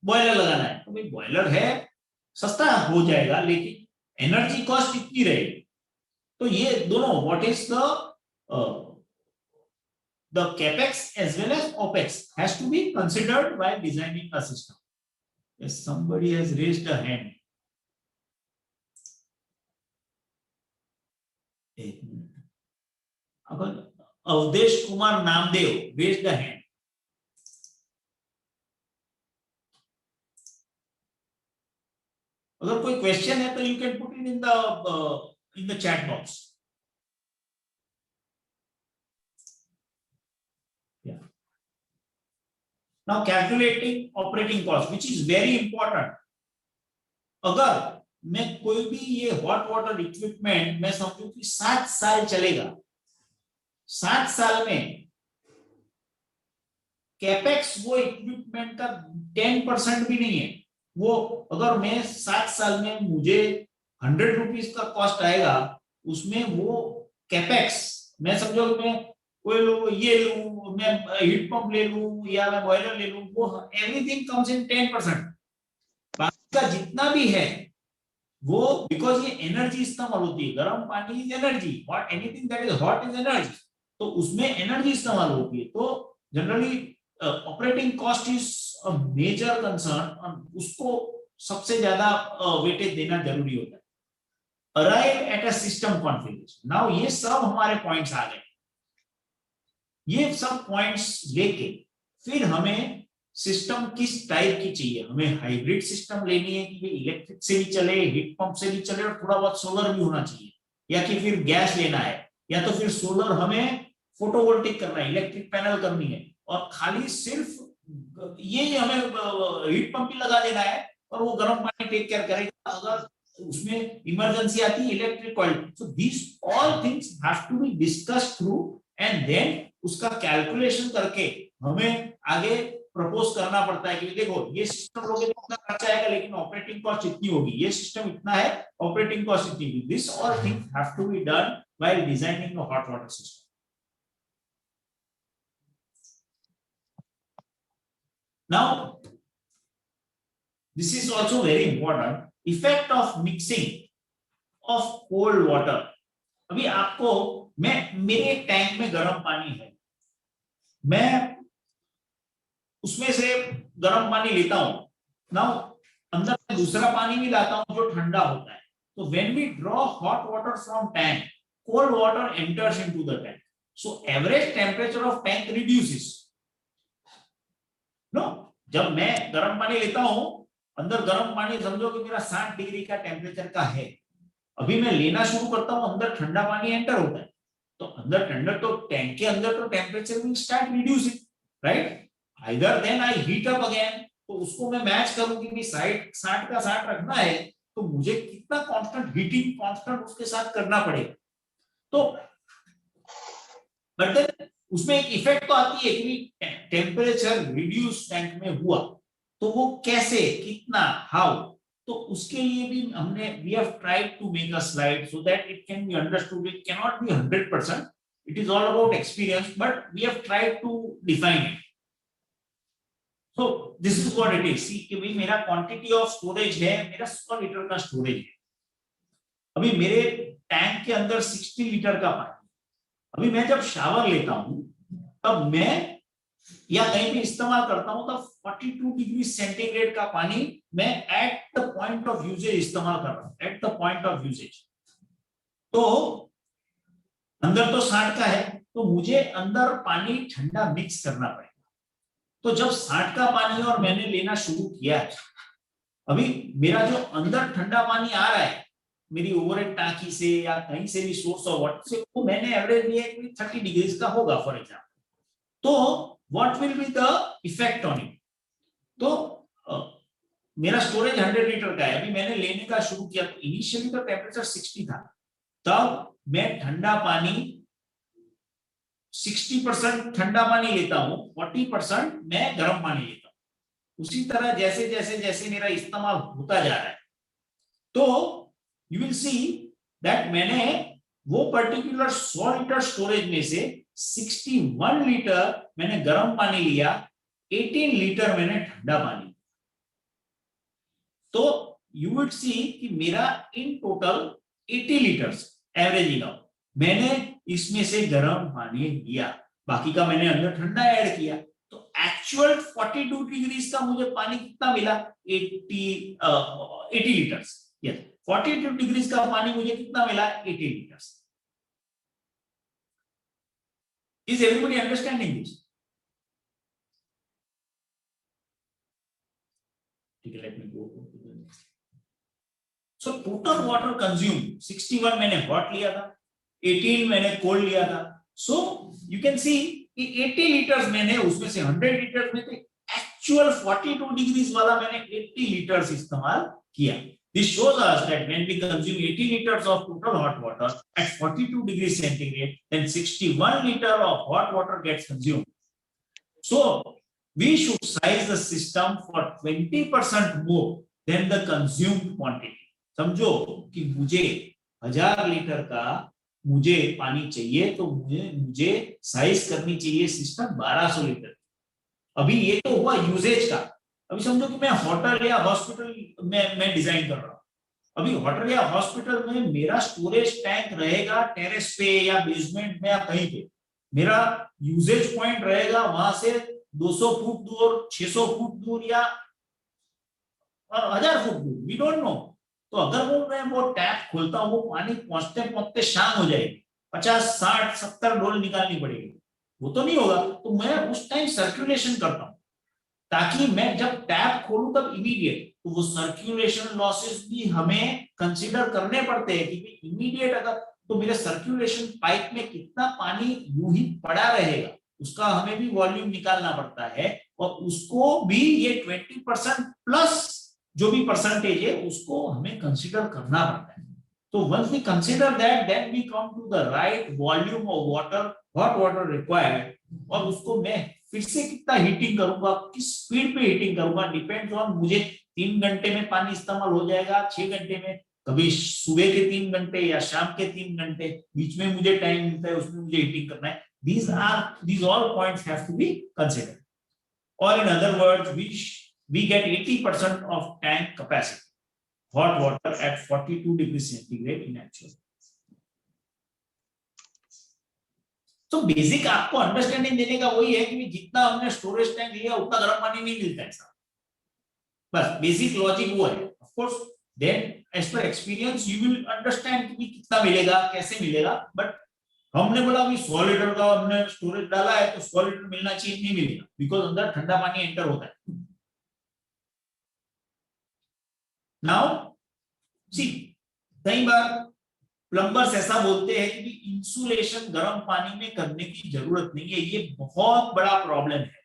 बॉयलर लगाना है, तो भाई बॉयलर है सस्ता हो जाएगा, लेकिन एनर्जी कॉस्ट कितनी रहेगी, तो ये दोनों what is the capex as well as opex has to be considered while designing a system. Yes, somebody has raised a hand. Awadhesh Kumar Namdev raised a hand. अगर कोई क्वेश्चन है तो you can put it in the chat box. Now calculating operating cost, which is very important. अगर मैं कोई भी ये hot water equipment मैं समझू कि 7 साल चलेगा, 7 साल में कैपेक्स वो इक्विपमेंट का 10% भी नहीं है। वो अगर मैं 7 साल में मुझे 100 रुपीज का कॉस्ट आएगा, उसमें वो कैपेक्स, मैं समझो मैं कोई ये लूं, मैं हीट पंप ले लूं या मैं बॉयलर ले लूं, वो एवरीथिंग कम्स इन 10%। बाकी का जितना भी है वो, बिकॉज ये एनर्जी इस्तेमाल होती है, गर्म पानी is energy, what anything that is hot is energy, तो उसमें एनर्जी इस्तेमाल होती है। तो generally operating cost is a major concern, उसको सबसे ज्यादा वेटेज देना जरूरी होता है। Arrive at a system configuration, now ये सब हमारे पॉइंट्स आ गए। ये सब पॉइंट्स लेके फिर हमें सिस्टम किस टाइप की चाहिए, हमें हाइब्रिड सिस्टम लेनी है कि ये इलेक्ट्रिक से भी चले, हीट पंप से भी चले और थोड़ा बहुत सोलर भी होना चाहिए, या कि फिर गैस लेना है, या तो फिर सोलर हमें फोटोवोल्टिक करना है, इलेक्ट्रिक पैनल करनी है, और खाली सिर्फ ये हमें हीट पंप ही लगा देना है और वो गर्म पानी टेक केयर करेगा अगर उसमें इमरजेंसी आती है, electric coil. So this all things have to be discussed through and then उसका कैलकुलेशन करके हमें आगे प्रपोज करना पड़ता है कि देखो ये सिस्टम लोगे तो इतना खर्चा आएगा, लेकिन ऑपरेटिंग कॉस्ट इतनी होगी, ये सिस्टम इतना है, ऑपरेटिंग कॉस्ट इतनी होगी। This all things have to be done while designing a hot water system. Now, this is also very important. Effect of mixing of cold water. अभी आपको मेरे टैंक में गर्म पानी है, मैं उसमें से गर्म पानी लेता हूं, नाउ अंदर में दूसरा पानी भी लाता हूं जो ठंडा होता है। तो when we draw hot water from tank, cold water enters into the tank. So average temperature of tank reduces. No, जब मैं गर्म पानी लेता हूं, अंदर गर्म पानी समझो कि मेरा 60 डिग्री का टेम्परेचर का है, अभी मैं लेना शुरू करता हूं, अंदर ठंडा पानी एंटर होता है, तो अंदर ठंडा, तो टैंक के अंदर तो temperature will start reducing, right? Either then I heat up again, तो उसको मैं मैच करूं कि भी 60 का 60 रखना है, तो मुझे कितना कांस्टेंट हीटिंग कांस्टेंट उसके साथ करना पड़ेगा। तो बट देन उसमें एक इफेक्ट तो आती है कि टेम्परेचर रिड्यूस टैंक में हुआ, तो वो कैसे, कितना, हाउ, तो उसके लिए भी हमने we have tried to make a slide so that it can be understood. It can not be 100%, it is all about experience, but we have tried to define it. So this is what it is. See कि भाई मेरा quantity of storage है, मेरा 100 litre का storage है, अभी मेरे tank के अंदर 60 लीटर का पानी, अभी मैं जब शावर लेता हूं तब मैं या कहीं भी इस्तेमाल करता हूं तब 42 डिग्री सेंटीग्रेड का पानी मैं at the point of usages इस्तेमाल कर रहा हूं, at the point of usages. तो अंदर तो 60 का है, तो मुझे अंदर पानी ठंडा मिक्स करना पड़ेगा। तो जब 60 का पानी और मैंने लेना शुरू किया है, अभी मेरा जो अंदर ठंडा पानी आ रहा है मेरी ओवरहेड टांकी से या कहीं से भी सोर्स ऑफ वाटर से, वो मैंने एवरेज लिया है कि 30 डिग्री का होगा फॉर एग्जांपल। तो what will be the effect on it? तो मेरा स्टोरेज 100 लीटर का है, अभी मैंने लेने का शुरू किया, तो इनिशियली तो टेम्परेचर 60 था, तब मैं ठंडा पानी 60% ठंडा पानी लेता हूं, 40% मैं गर्म पानी लेता हूं। उसी तरह जैसे जैसे जैसे मेरा इस्तेमाल होता जा रहा है, तो you will see that मैंने वो पर्टिकुलर 100 लीटर स्टोरेज में से 61 लीटर मैंने गर्म पानी लिया, 18 लीटर मैंने ठंडा पानी। तो you would see कि मेरा in total 80 litres averaging out, मैंने इसमें से गर्म पानी लिया, बाकी का मैंने अंदर ठंडा ऐड किया, तो एक्चुअल 42 डिग्री का मुझे पानी कितना मिला? 80 लीटर्स। यस, 42 डिग्री का पानी मुझे कितना मिला? 80 litres. Is everybody understanding this? ठीक है, let me go to the next. So total water consume 61 मैंने हॉट लिया था, 18 मैंने कोल्ड लिया था। सो यू कैन सी कि 80 लीटर्स मैंने, उसमें से 100 लीटर्स में एक्चुअल 42 डिग्रीज वाला मैंने 80 लीटर्स इस्तेमाल किया। This shows us that when we consume 80 liters of total hot water at 42 degrees centigrade, then 61 liter of hot water gets consumed. So we should size the system for 20% more than the consumed quantity. समझो कि मुझे 1000 litre का मुझे पानी चाहिए तो मुझे size करनी चाहिए सिस्टम 1200 लीटर। अभी ये तो हुआ यूजेज का। अभी समझो कि मैं होटल या हॉस्पिटल में मैं डिजाइन कर रहा हूँ। अभी होटल या हॉस्पिटल में मेरा स्टोरेज टैंक रहेगा टेरेस पे या बेसमेंट में या कहीं पे। मेरा यूजेज पॉइंट रहेगा वहां से 200 फुट दूर, 600 फुट दूर या 1000 फुट दूर, वी डोंट नो। तो अगर मैं वो टैप खोलता हूँ, वो पानी पहुंचते पहुंचते शाम हो जाएगी, 50, 60, 70 डोल निकालनी पड़ेगी। वो तो नहीं होगा। तो मैं उस टाइम सर्कुलेशन करता हूँ ताकि मैं जब टैप खोलूं तब इमीडिएट। तो वो सर्कुलेशन लॉसेस भी हमें कंसीडर करने पड़ते हैं कि इमीडिएट अगर तो मेरे सर्कुलेशन पाइप में कितना पानी यूं ही पड़ा रहेगा, उसका हमें भी वॉल्यूम निकालना पड़ता है और उसको भी ये 20% प्लस जो भी परसेंटेज है उसको हमें कंसीडर करना पड़ता है। तो once we consider that, then we come to the right volume of water, hot water required, और उसको मैं फिर से कितना हीटिंग करूंगा, किस स्पीड पे हीटिंग करूंगा, डिपेंड्स ऑन मुझे 3 घंटे में पानी इस्तेमाल हो जाएगा, 6 घंटे में, कभी सुबह के 3 घंटे या शाम के 3 घंटे, बीच में मुझे टाइम मिलता है उसमें मुझे हीटिंग करना है। These all points have to be considered. Or in other words, we get 80% of tank capacity hot water at 42 degrees centigrade in actual. तो बेसिक आपको अंडरस्टैंडिंग देने का वही है कि जितना हमने स्टोरेज टैंक लिया उतना गर्म पानी नहीं मिलता है साहब। बस बेसिक लॉजिक वो है। Of course then as per experience you will understand कि कितना मिलेगा, कैसे मिलेगा। बट हमने बोला कि 100 लीटर का हमने स्टोरेज डाला है तो 100 लीटर मिलना चाहिए, नहीं मिलेगा, बिकॉज अंदर ठंडा पानी एंटर होता है। नाउ सी, कई बार प्लम्बर्स ऐसा बोलते हैं कि इंसुलेशन गर्म पानी में करने की जरूरत नहीं है। ये बहुत बड़ा प्रॉब्लम है।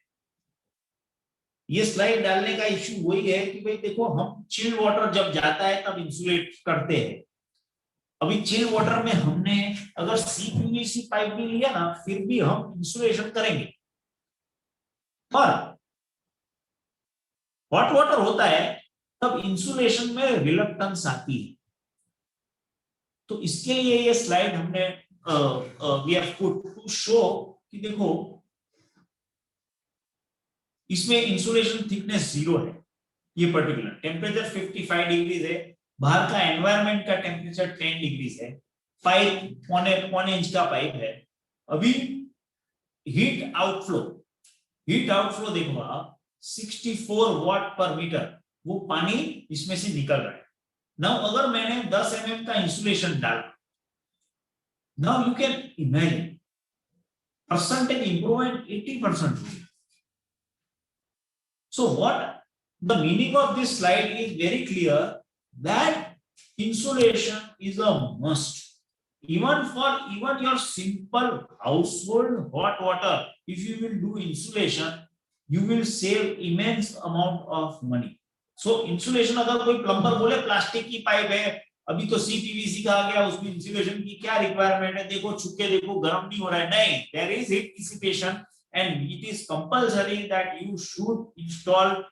ये स्लाइड डालने का इश्यू वही है कि भाई देखो, हम चिल वाटर जब जाता है तब इंसुलेट करते हैं। अभी चिल वाटर में हमने अगर सीपीवीसी पाइप भी लिया ना, फिर भी हम इंसुलेशन करेंगे। और हॉट वाटर होता है तब इंसुलेशन में रिलक्टेंस आती है। तो इसके लिए ये स्लाइड हमने we have put to show कि देखो इसमें इंसुलेशन थिकनेस 0 है। ये पर्टिकुलर टेम्परेचर 55 डिग्रीज है, बाहर का एनवायरनमेंट का टेम्परेचर 10 डिग्रीज है, पाइप पौने इंच का पाइप है। अभी हीट आउटफ्लो देखो आप 64 वाट पर मीटर वो पानी इसमें से निकल रहा है। नाउ अगर मैंने 10 mm का इंसुलेशन डाला, now you can imagine percentage improvement 80%। So what the meaning of this slide is very clear, that insulation is a must. Even for your simple household hot water, if you will do insulation, you will save immense amount of money. So insulation, अगर कोई plumber बोले plastic की pipe है, अभी तो CPVC का आ गया, उसमें इंसुलेशन की क्या रिक्वायरमेंट है, देखो छुके देखो गर्म नहीं हो रहा है, नहीं, there is heat dissipation and it is compulsory that you should install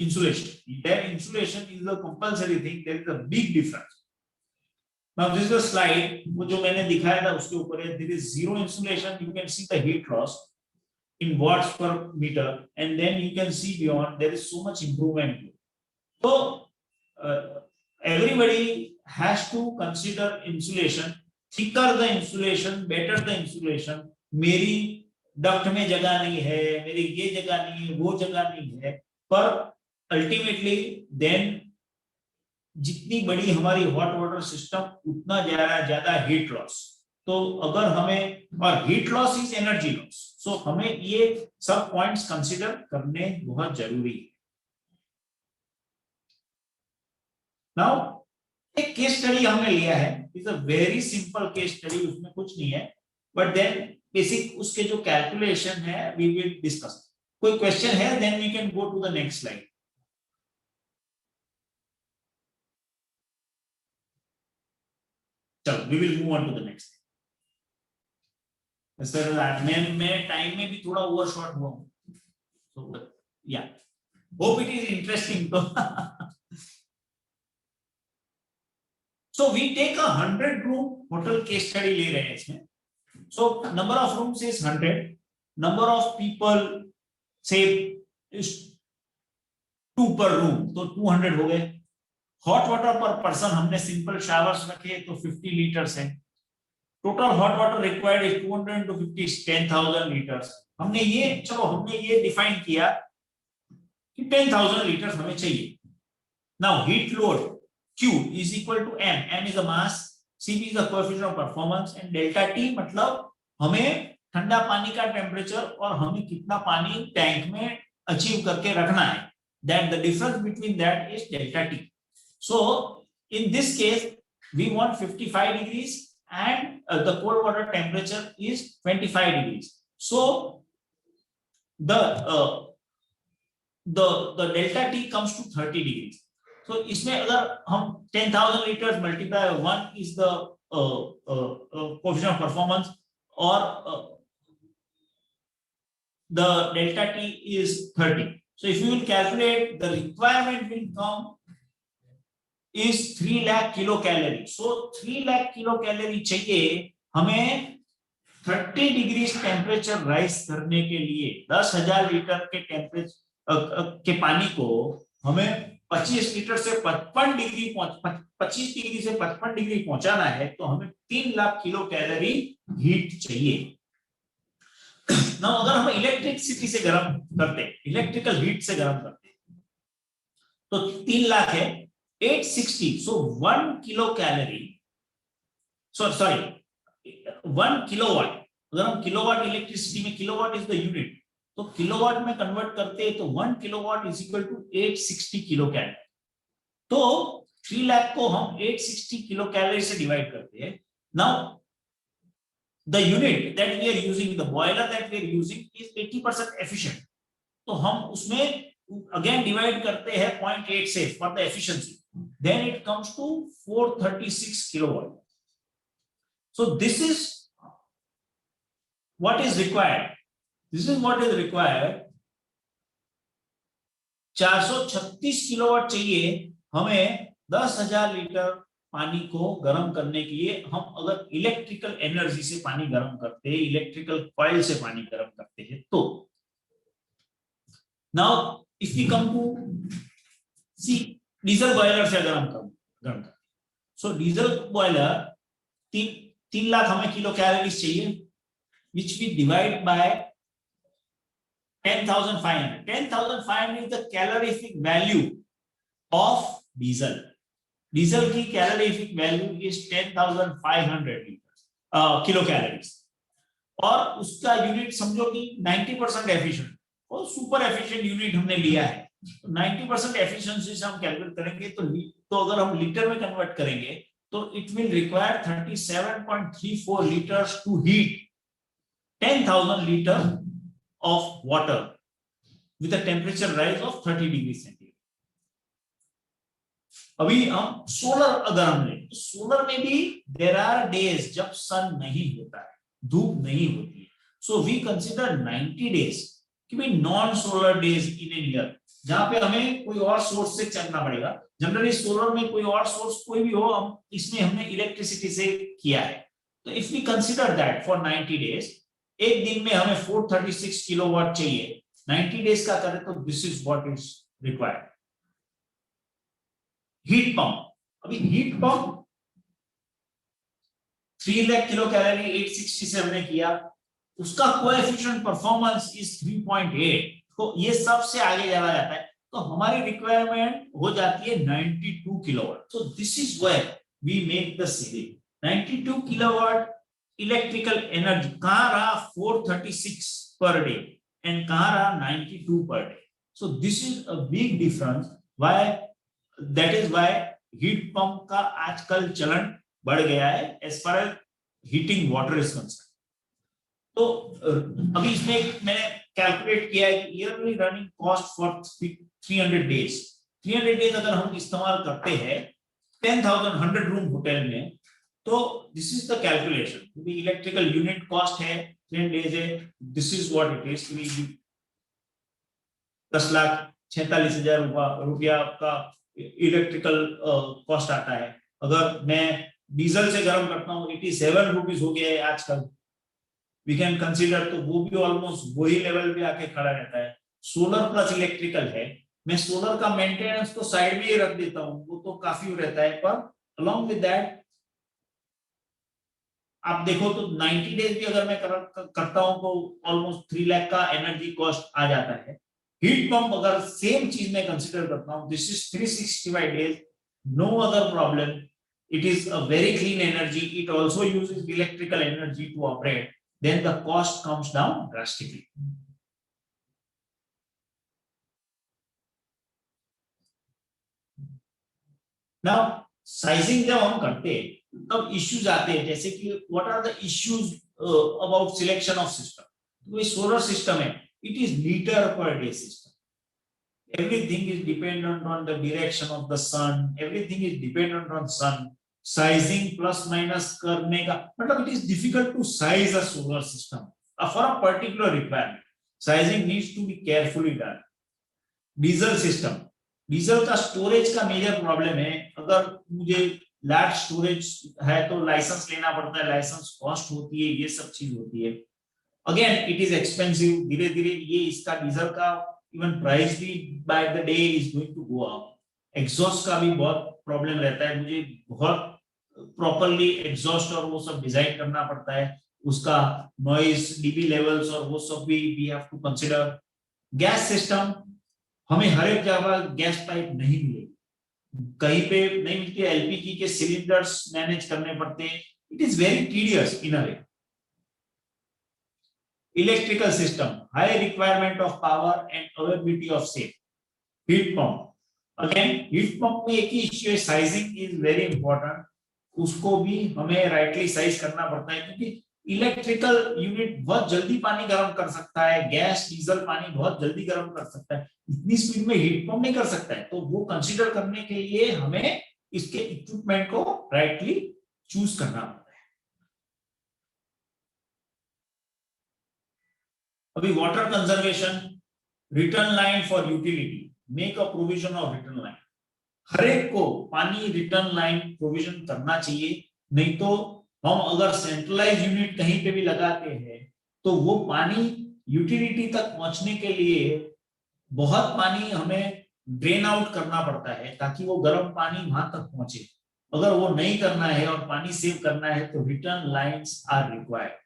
insulation. That insulation is a compulsory thing. There is a big difference. Now this is a slide वो जो मैंने दिखाया था उसके ऊपर है, there is zero insulation. You can see the heat loss in watts per meter, and then you can see beyond there is so much improvement. So everybody has to consider insulation. Thicker the insulation, better the insulation. मेरी duct में जगह नहीं है, मेरी ये जगह नहीं है, वो जगह नहीं है, पर अल्टीमेटली देन जितनी बड़ी हमारी हॉट वाटर सिस्टम उतना ज्यादा हीट लॉस। तो अगर हमें, और heat loss is energy loss, so हमें ये सब पॉइंट्स कंसीडर करने बहुत जरूरी है। नाउ एक केस स्टडी हमने लिया है, it's a very simple case study, उसमें कुछ नहीं है, बट देन बेसिक उसके जो कैलकुलेशन है वी विल डिस्कस। कोई क्वेश्चन है, then we can go to the next slide. चलो we will move on to the next. Sir मैं टाइम में भी थोड़ा ओवरशॉट हुआ हूं, So yeah, hope it is interesting. So we take a 100-room hotel case study ले रहे हैं इसमें. So number of rooms is 100. Number of people say is 2 per room, तो 200 हो गए. हॉट वाटर पर पर्सन हमने सिंपल शावर्स रखे तो 50 लीटर्स है. Total hot water required is 200 into 50 is 10,000 litres. हमने ये डिफाइन किया कि 10,000 लीटर्स हमें चाहिए. Now heat load Q is equal to M. M is the mass, Cp is the coefficient of performance and delta T मतलब हमें ठंडा पानी का टेम्परेचर और हमें कितना पानी टैंक में अचीव करके रखना है. That the difference between that is delta T. So in this case we want 55 degrees and the cold water temperature is 25 degrees. So the delta T comes to 30 degrees. So इसमें अगर हम 10,000 liters multiply 1 is the coefficient of performance or the delta T is 30. So if you will calculate, the requirement will come is 3 lakh kilocalorie. So 3 lakh kilocalorie चाहिए हमें 30 degree temperature rise करने के लिए 10,000 litre के temperature के पानी को हमें 25 लीटर से 55 डिग्री 25 डिग्री से 55 डिग्री पहुंचाना है, तो हमें 3 लाख किलो कैलोरी हीट चाहिए. ना अगर हम इलेक्ट्रिसिटी से गर्म करते, इलेक्ट्रिकल हीट से गर्म करते, तो 3 लाख है 860. So 1 kilo calorie, sorry 1 kilowatt. अगर हम किलोवाट इलेक्ट्रिसिटी में, किलोवाट इज द यूनिट, तो किलोवाट में कन्वर्ट करते हैं तो 1 kilowatt is equal to 860 kilo calorie. तो 3 लाख को हम 860 किलो कैलोरी से डिवाइड करते हैं. Now the unit that we are using, the boiler that we are using is 80% efficient. तो हम उसमें again divide करते हैं 0.8 से for the efficiency. Then it comes to 436 kilowatt. So this is what is required. This is what is required. 436 kilowatt चाहिए हमें 10,000 litre पानी को गर्म करने के लिए. हम अगर इलेक्ट्रिकल एनर्जी से पानी गर्म करते हैं, इलेक्ट्रिकल कॉइल से पानी गर्म करते हैं, तो now if we come to see diesel boiler से गर्म करते, सो डीजल बॉयलर 3 लाख हमें किलो कैलोरीज चाहिए, which we divide by 10,500. 10,500 is the calorific value of diesel. डीजल की calorific value is 10,500 kilo calories, और उसका यूनिट समझो कि 90% एफिशिएंट और सुपर एफिशिएंट यूनिट हमने लिया है. 90% एफिशिएंसी से हम कैलकुलेट करेंगे तो अगर हम लीटर में कन्वर्ट करेंगे तो it will require 37.34 litres to heat 10,000 litre of water with a temperature rise of 30 degree centigrade. अभी हम सोलर अगर हम लें तो सोलर में भी देयर आर डेज जब सन नहीं होता है, धूप नहीं होती है. सो वी कंसीडर 90 डेज कि भाई non solar days in an year, जहां पे हमें कोई और सोर्स से चलना पड़ेगा. जनरली सोलर में कोई और सोर्स कोई भी हो, हम इसमें हमने इलेक्ट्रिसिटी से किया है. तो if we consider that for 90 days, एक दिन में हमें 436 किलोवाट चाहिए. 90 डेज का करें तो this is what is required. Heat pump, अभी heat pump 3 lakh kilo calorie 860 से हमने किया, उसका कोएफिशिएंट परफॉर्मेंस इज 3.8. तो ये सबसे आगे चला जाता है, तो हमारी रिक्वायरमेंट हो जाती है 92 kilowatt. So this is where we make the saving. 92 kilowatt electrical energy कहां रहा 436 पर डे एंड कहां रहा 92 per day. So this is a big difference. Why? That is why heat pump का आजकल चलन बढ़ गया है as far as heating water is concerned. तो अभी इसमें मैंने कैलकुलेट किया है कि yearly running cost for 300 days. 300 days अगर हम इस्तेमाल करते हैं 10,000 100 रूम होटल में, तो this is the calculation. the electrical unit cost है 300 days है, this is what it is. 10,46,000 रुपया का इलेक्ट्रिकल कॉस्ट आता है। अगर मैं डीजल से गर्म करता हूँ 87 रुपीज हो गया है आजकल, वी कैन कंसीडर, तो वो भी ऑलमोस्ट वही लेवल पे आके खड़ा रहता है। सोलर प्लस इलेक्ट्रिकल है, मैं सोलर का मेंटेनेंस तो साइड में ही रख देता हूँ, वो तो काफी रहता है, पर अलोंग विद दैट आप देखो तो 90 डेज भी अगर मैं करता हूं तो ऑलमोस्ट 3 लाख का एनर्जी कॉस्ट आ जाता है। हीट पंप अगर सेम चीज में कंसीडर करता हूं, this is 365 days, no other problem, it is a very clean energy, it also uses electrical energy to operate, then the cost comes down drastically. Now sizing जब हम करते हैं तब इश्यूज आते हैं, जैसे कि what are the issues about selection of system. तो ये सोलर सिस्टम है, it is litre per day system, everything is dependent on the direction of the sun, everything is dependent on sun, sizing plus minus करने का मतलब it is difficult to size a solar system for a particular requirement, sizing needs to be carefully done। Diesel system, diesel का storage का major problem है, अगर मुझे large storage है तो लाइसेंस लेना पड़ता है, लाइसेंस कॉस्ट होती है, ये सब चीज होती है। अगेन इट इज एक्सपेंसिव, धीरे धीरे ये इसका डीजल का इवन प्राइस भी by the day is going to go up. Exhaust का भी बहुत प्रॉब्लम रहता है, मुझे बहुत प्रॉपर्ली एग्जॉस्ट और वो सब डिजाइन करना पड़ता है, उसका नॉइज डीबी लेवल्स और वो सब भी we have to consider. Gas system, हमें हर एक जगह गैस पाइप नहीं मिलेगी, कहीं पे नहीं मिलती है, एलपीजी के सिलेंडर्स मैनेज करने पड़ते हैं, it is very tedious in a way. Electrical system, high requirement of power and availability of safe. Heat pump, again heat pump में एक ही इश्यू है, साइजिंग इज वेरी इंपॉर्टेंट, उसको भी हमें राइटली साइज करना पड़ता है, क्योंकि इलेक्ट्रिकल यूनिट बहुत जल्दी पानी गर्म कर सकता है, गैस डीजल पानी बहुत जल्दी गर्म कर सकता है, इतनी स्पीड में हीट पंप नहीं कर सकता है। तो वो कंसीडर करने के लिए हमें इसके इक्विपमेंट को राइटली चूज करना पड़ता है। अभी water conservation, return line for utility, make a provision of return line, हर एक को पानी रिटर्न लाइन प्रोविजन करना चाहिए, नहीं तो हम अगर सेंट्रलाइज यूनिट कहीं पे भी लगाते हैं तो वो पानी यूटिलिटी तक पहुंचने के लिए बहुत पानी हमें ड्रेन आउट करना पड़ता है ताकि वो गर्म पानी वहां तक पहुंचे। अगर वो नहीं करना है और पानी सेव करना है तो return lines are required.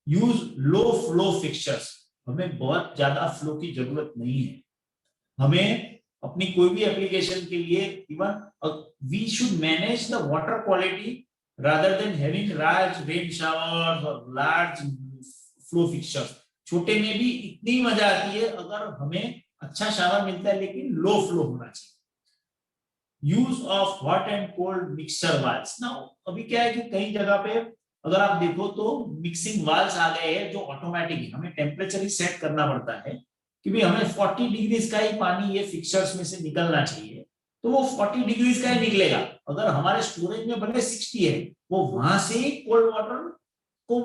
Use low flow fixtures, हमें बहुत ज्यादा फ्लो की जरूरत नहीं है, हमें अपनी कोई भी एप्लीकेशन के लिए even we should manage the water quality rather than having large rain showers or large flow fixtures। छोटे में भी इतनी मजा आती है अगर हमें अच्छा शावर मिलता है, लेकिन लो फ्लो होना चाहिए। Use of hot and cold mixer valves, now अभी क्या है कि कई जगह पे अगर आप देखो तो मिक्सिंग वाल्व्स आ गए हैं जो ऑटोमेटिक है, हमें टेम्परेचर ही सेट करना पड़ता है कि भाई हमें 40 डिग्री का ही पानी ये फिक्सर्स में से निकलना चाहिए, तो वो 40 डिग्री का ही निकलेगा। अगर हमारे स्टोरेज में भले 60 है, वो वहां से ही कोल्ड वाटर को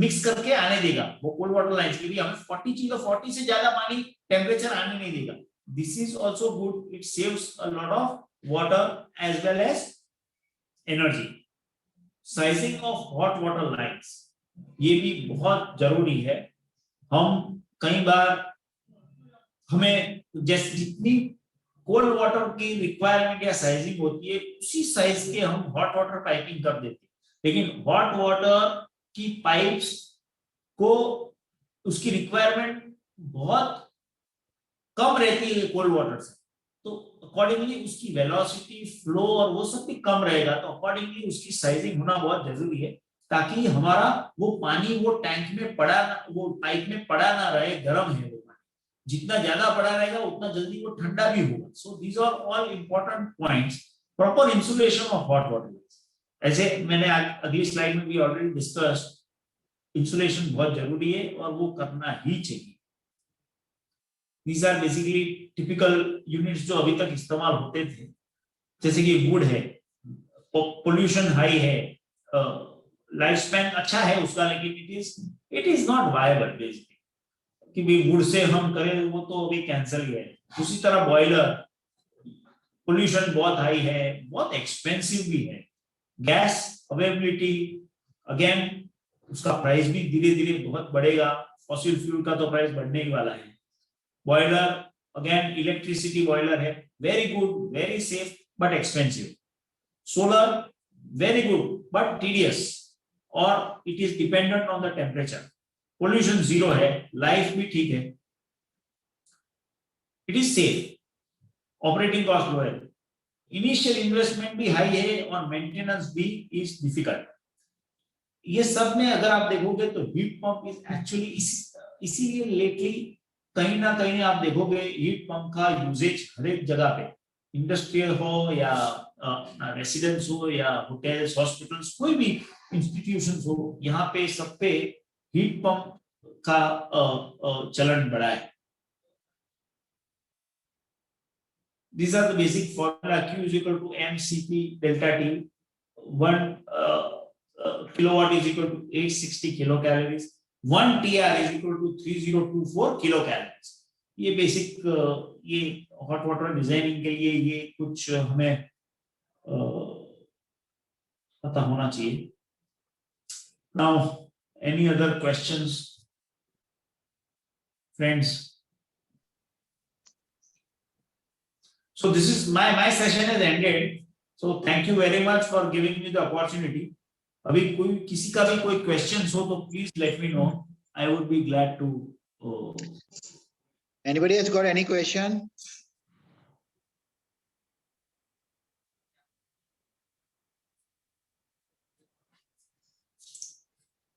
मिक्स करके आने देगा, वो कोल्ड वाटर लाइंस के लिए हमें 40 चाहिए, 40 से ज्यादा पानी टेम्परेचर आने नहीं देगा। This is also good, it saves a lot of water as well as energy. Sizing of hot water lines, ये भी बहुत जरूरी है। हम कई बार हमें जैसे जितनी कोल्ड वाटर की रिक्वायरमेंट या साइजिंग होती है उसी साइज के हम हॉट वाटर पाइपिंग कर देते हैं, लेकिन हॉट वाटर की पाइप्स को उसकी रिक्वायरमेंट बहुत कम रहती है कोल्ड वाटर से, तो अकॉर्डिंगली उसकी वेलोसिटी, फ्लो और वो सब भी कम रहेगा, तो अकॉर्डिंगली उसकी साइजिंग होना बहुत जरूरी है ताकि हमारा वो पानी वो टैंक में पड़ा ना, वो पाइप में पड़ा ना रहे, गर्म है वो पानी, जितना ज्यादा पड़ा रहेगा उतना जल्दी वो ठंडा भी होगा। So these are all important points. Proper insulation of hot water, ऐसे मैंने अगली स्लाइड में भी ऑलरेडी डिस्कस, इंसुलेशन बहुत जरूरी है और वो करना ही चाहिए। These are basically typical units जो अभी तक इस्तेमाल होते थे, जैसे कि वुड है, पोल्यूशन हाई है, लाइफ स्पैन अच्छा है उसका, लेकिन it is not viable basically. कि भाई वुड से हम करें, वो तो अभी कैंसिल ही है। उसी तरह बॉयलर, पोल्यूशन बहुत हाई है, बहुत एक्सपेंसिव भी है। गैस अवेलेबिलिटी, अगेन उसका प्राइस भी धीरे धीरे बहुत बढ़ेगा, फॉसिल फ्यूल का तो प्राइस बढ़ने ही वाला है। बॉयलर अगेन इलेक्ट्रिसिटी बॉयलर है, very good, very safe but expensive. Solar very good but tedious, और it is dependent on the temperature. Pollution zero है, लाइफ भी ठीक है, it is safe, operating cost low है, इनिशियल इन्वेस्टमेंट भी high है और मेंटेनेंस भी इज डिफिकल्ट। ये सब में अगर आप देखोगे तो हीट पंप इज एक्चुअली इसीलिए लेटली कहीं ना कहीं आप देखोगे हीट पंप का यूजेज हर एक जगह पे, इंडस्ट्रियल हो या रेसिडेंस हो या होटल्स, हॉस्पिटल्स, कोई भी इंस्टीट्यूशंस हो, यहाँ पे सब पे हीट पंप का चलन बढ़ा है। These are the basic formula. Q is equal to mCp delta T. 1 kilowatt is equal to 860 kilocalories. 1 TR is equal to 3024 kilocalories. ये बेसिक ये हॉट वाटर डिजाइनिंग के लिए ये कुछ हमें पता होना चाहिए। Now, any other questions, friends? So this is my session has ended. So thank you very much for giving me the opportunity. अभी कोई किसी का भी कोई questions हो तो please let me know. I would be glad to. Anybody has got any question?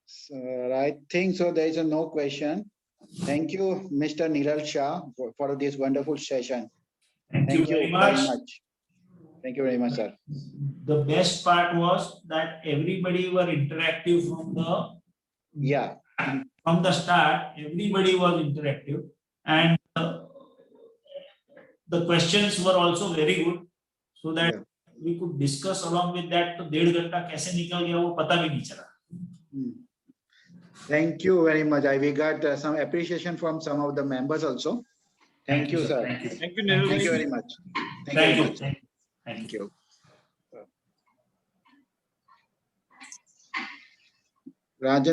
Sir, I think so. There is no question. Thank you, Mr. Nilal Shah, for this wonderful session. Thank you very much. Thank you very much, sir. The best part was that everybody were interactive from the start. Everybody was interactive, and the questions were also very good, so that we could discuss along with that. तो 1.5 घंटा कैसे निकल गया वो पता भी नहीं चला. Thank you very much. We got some appreciation from some of the members also. Thank you, sir. Thank you. Thank you very much. Thank you. Thank you. Rajan.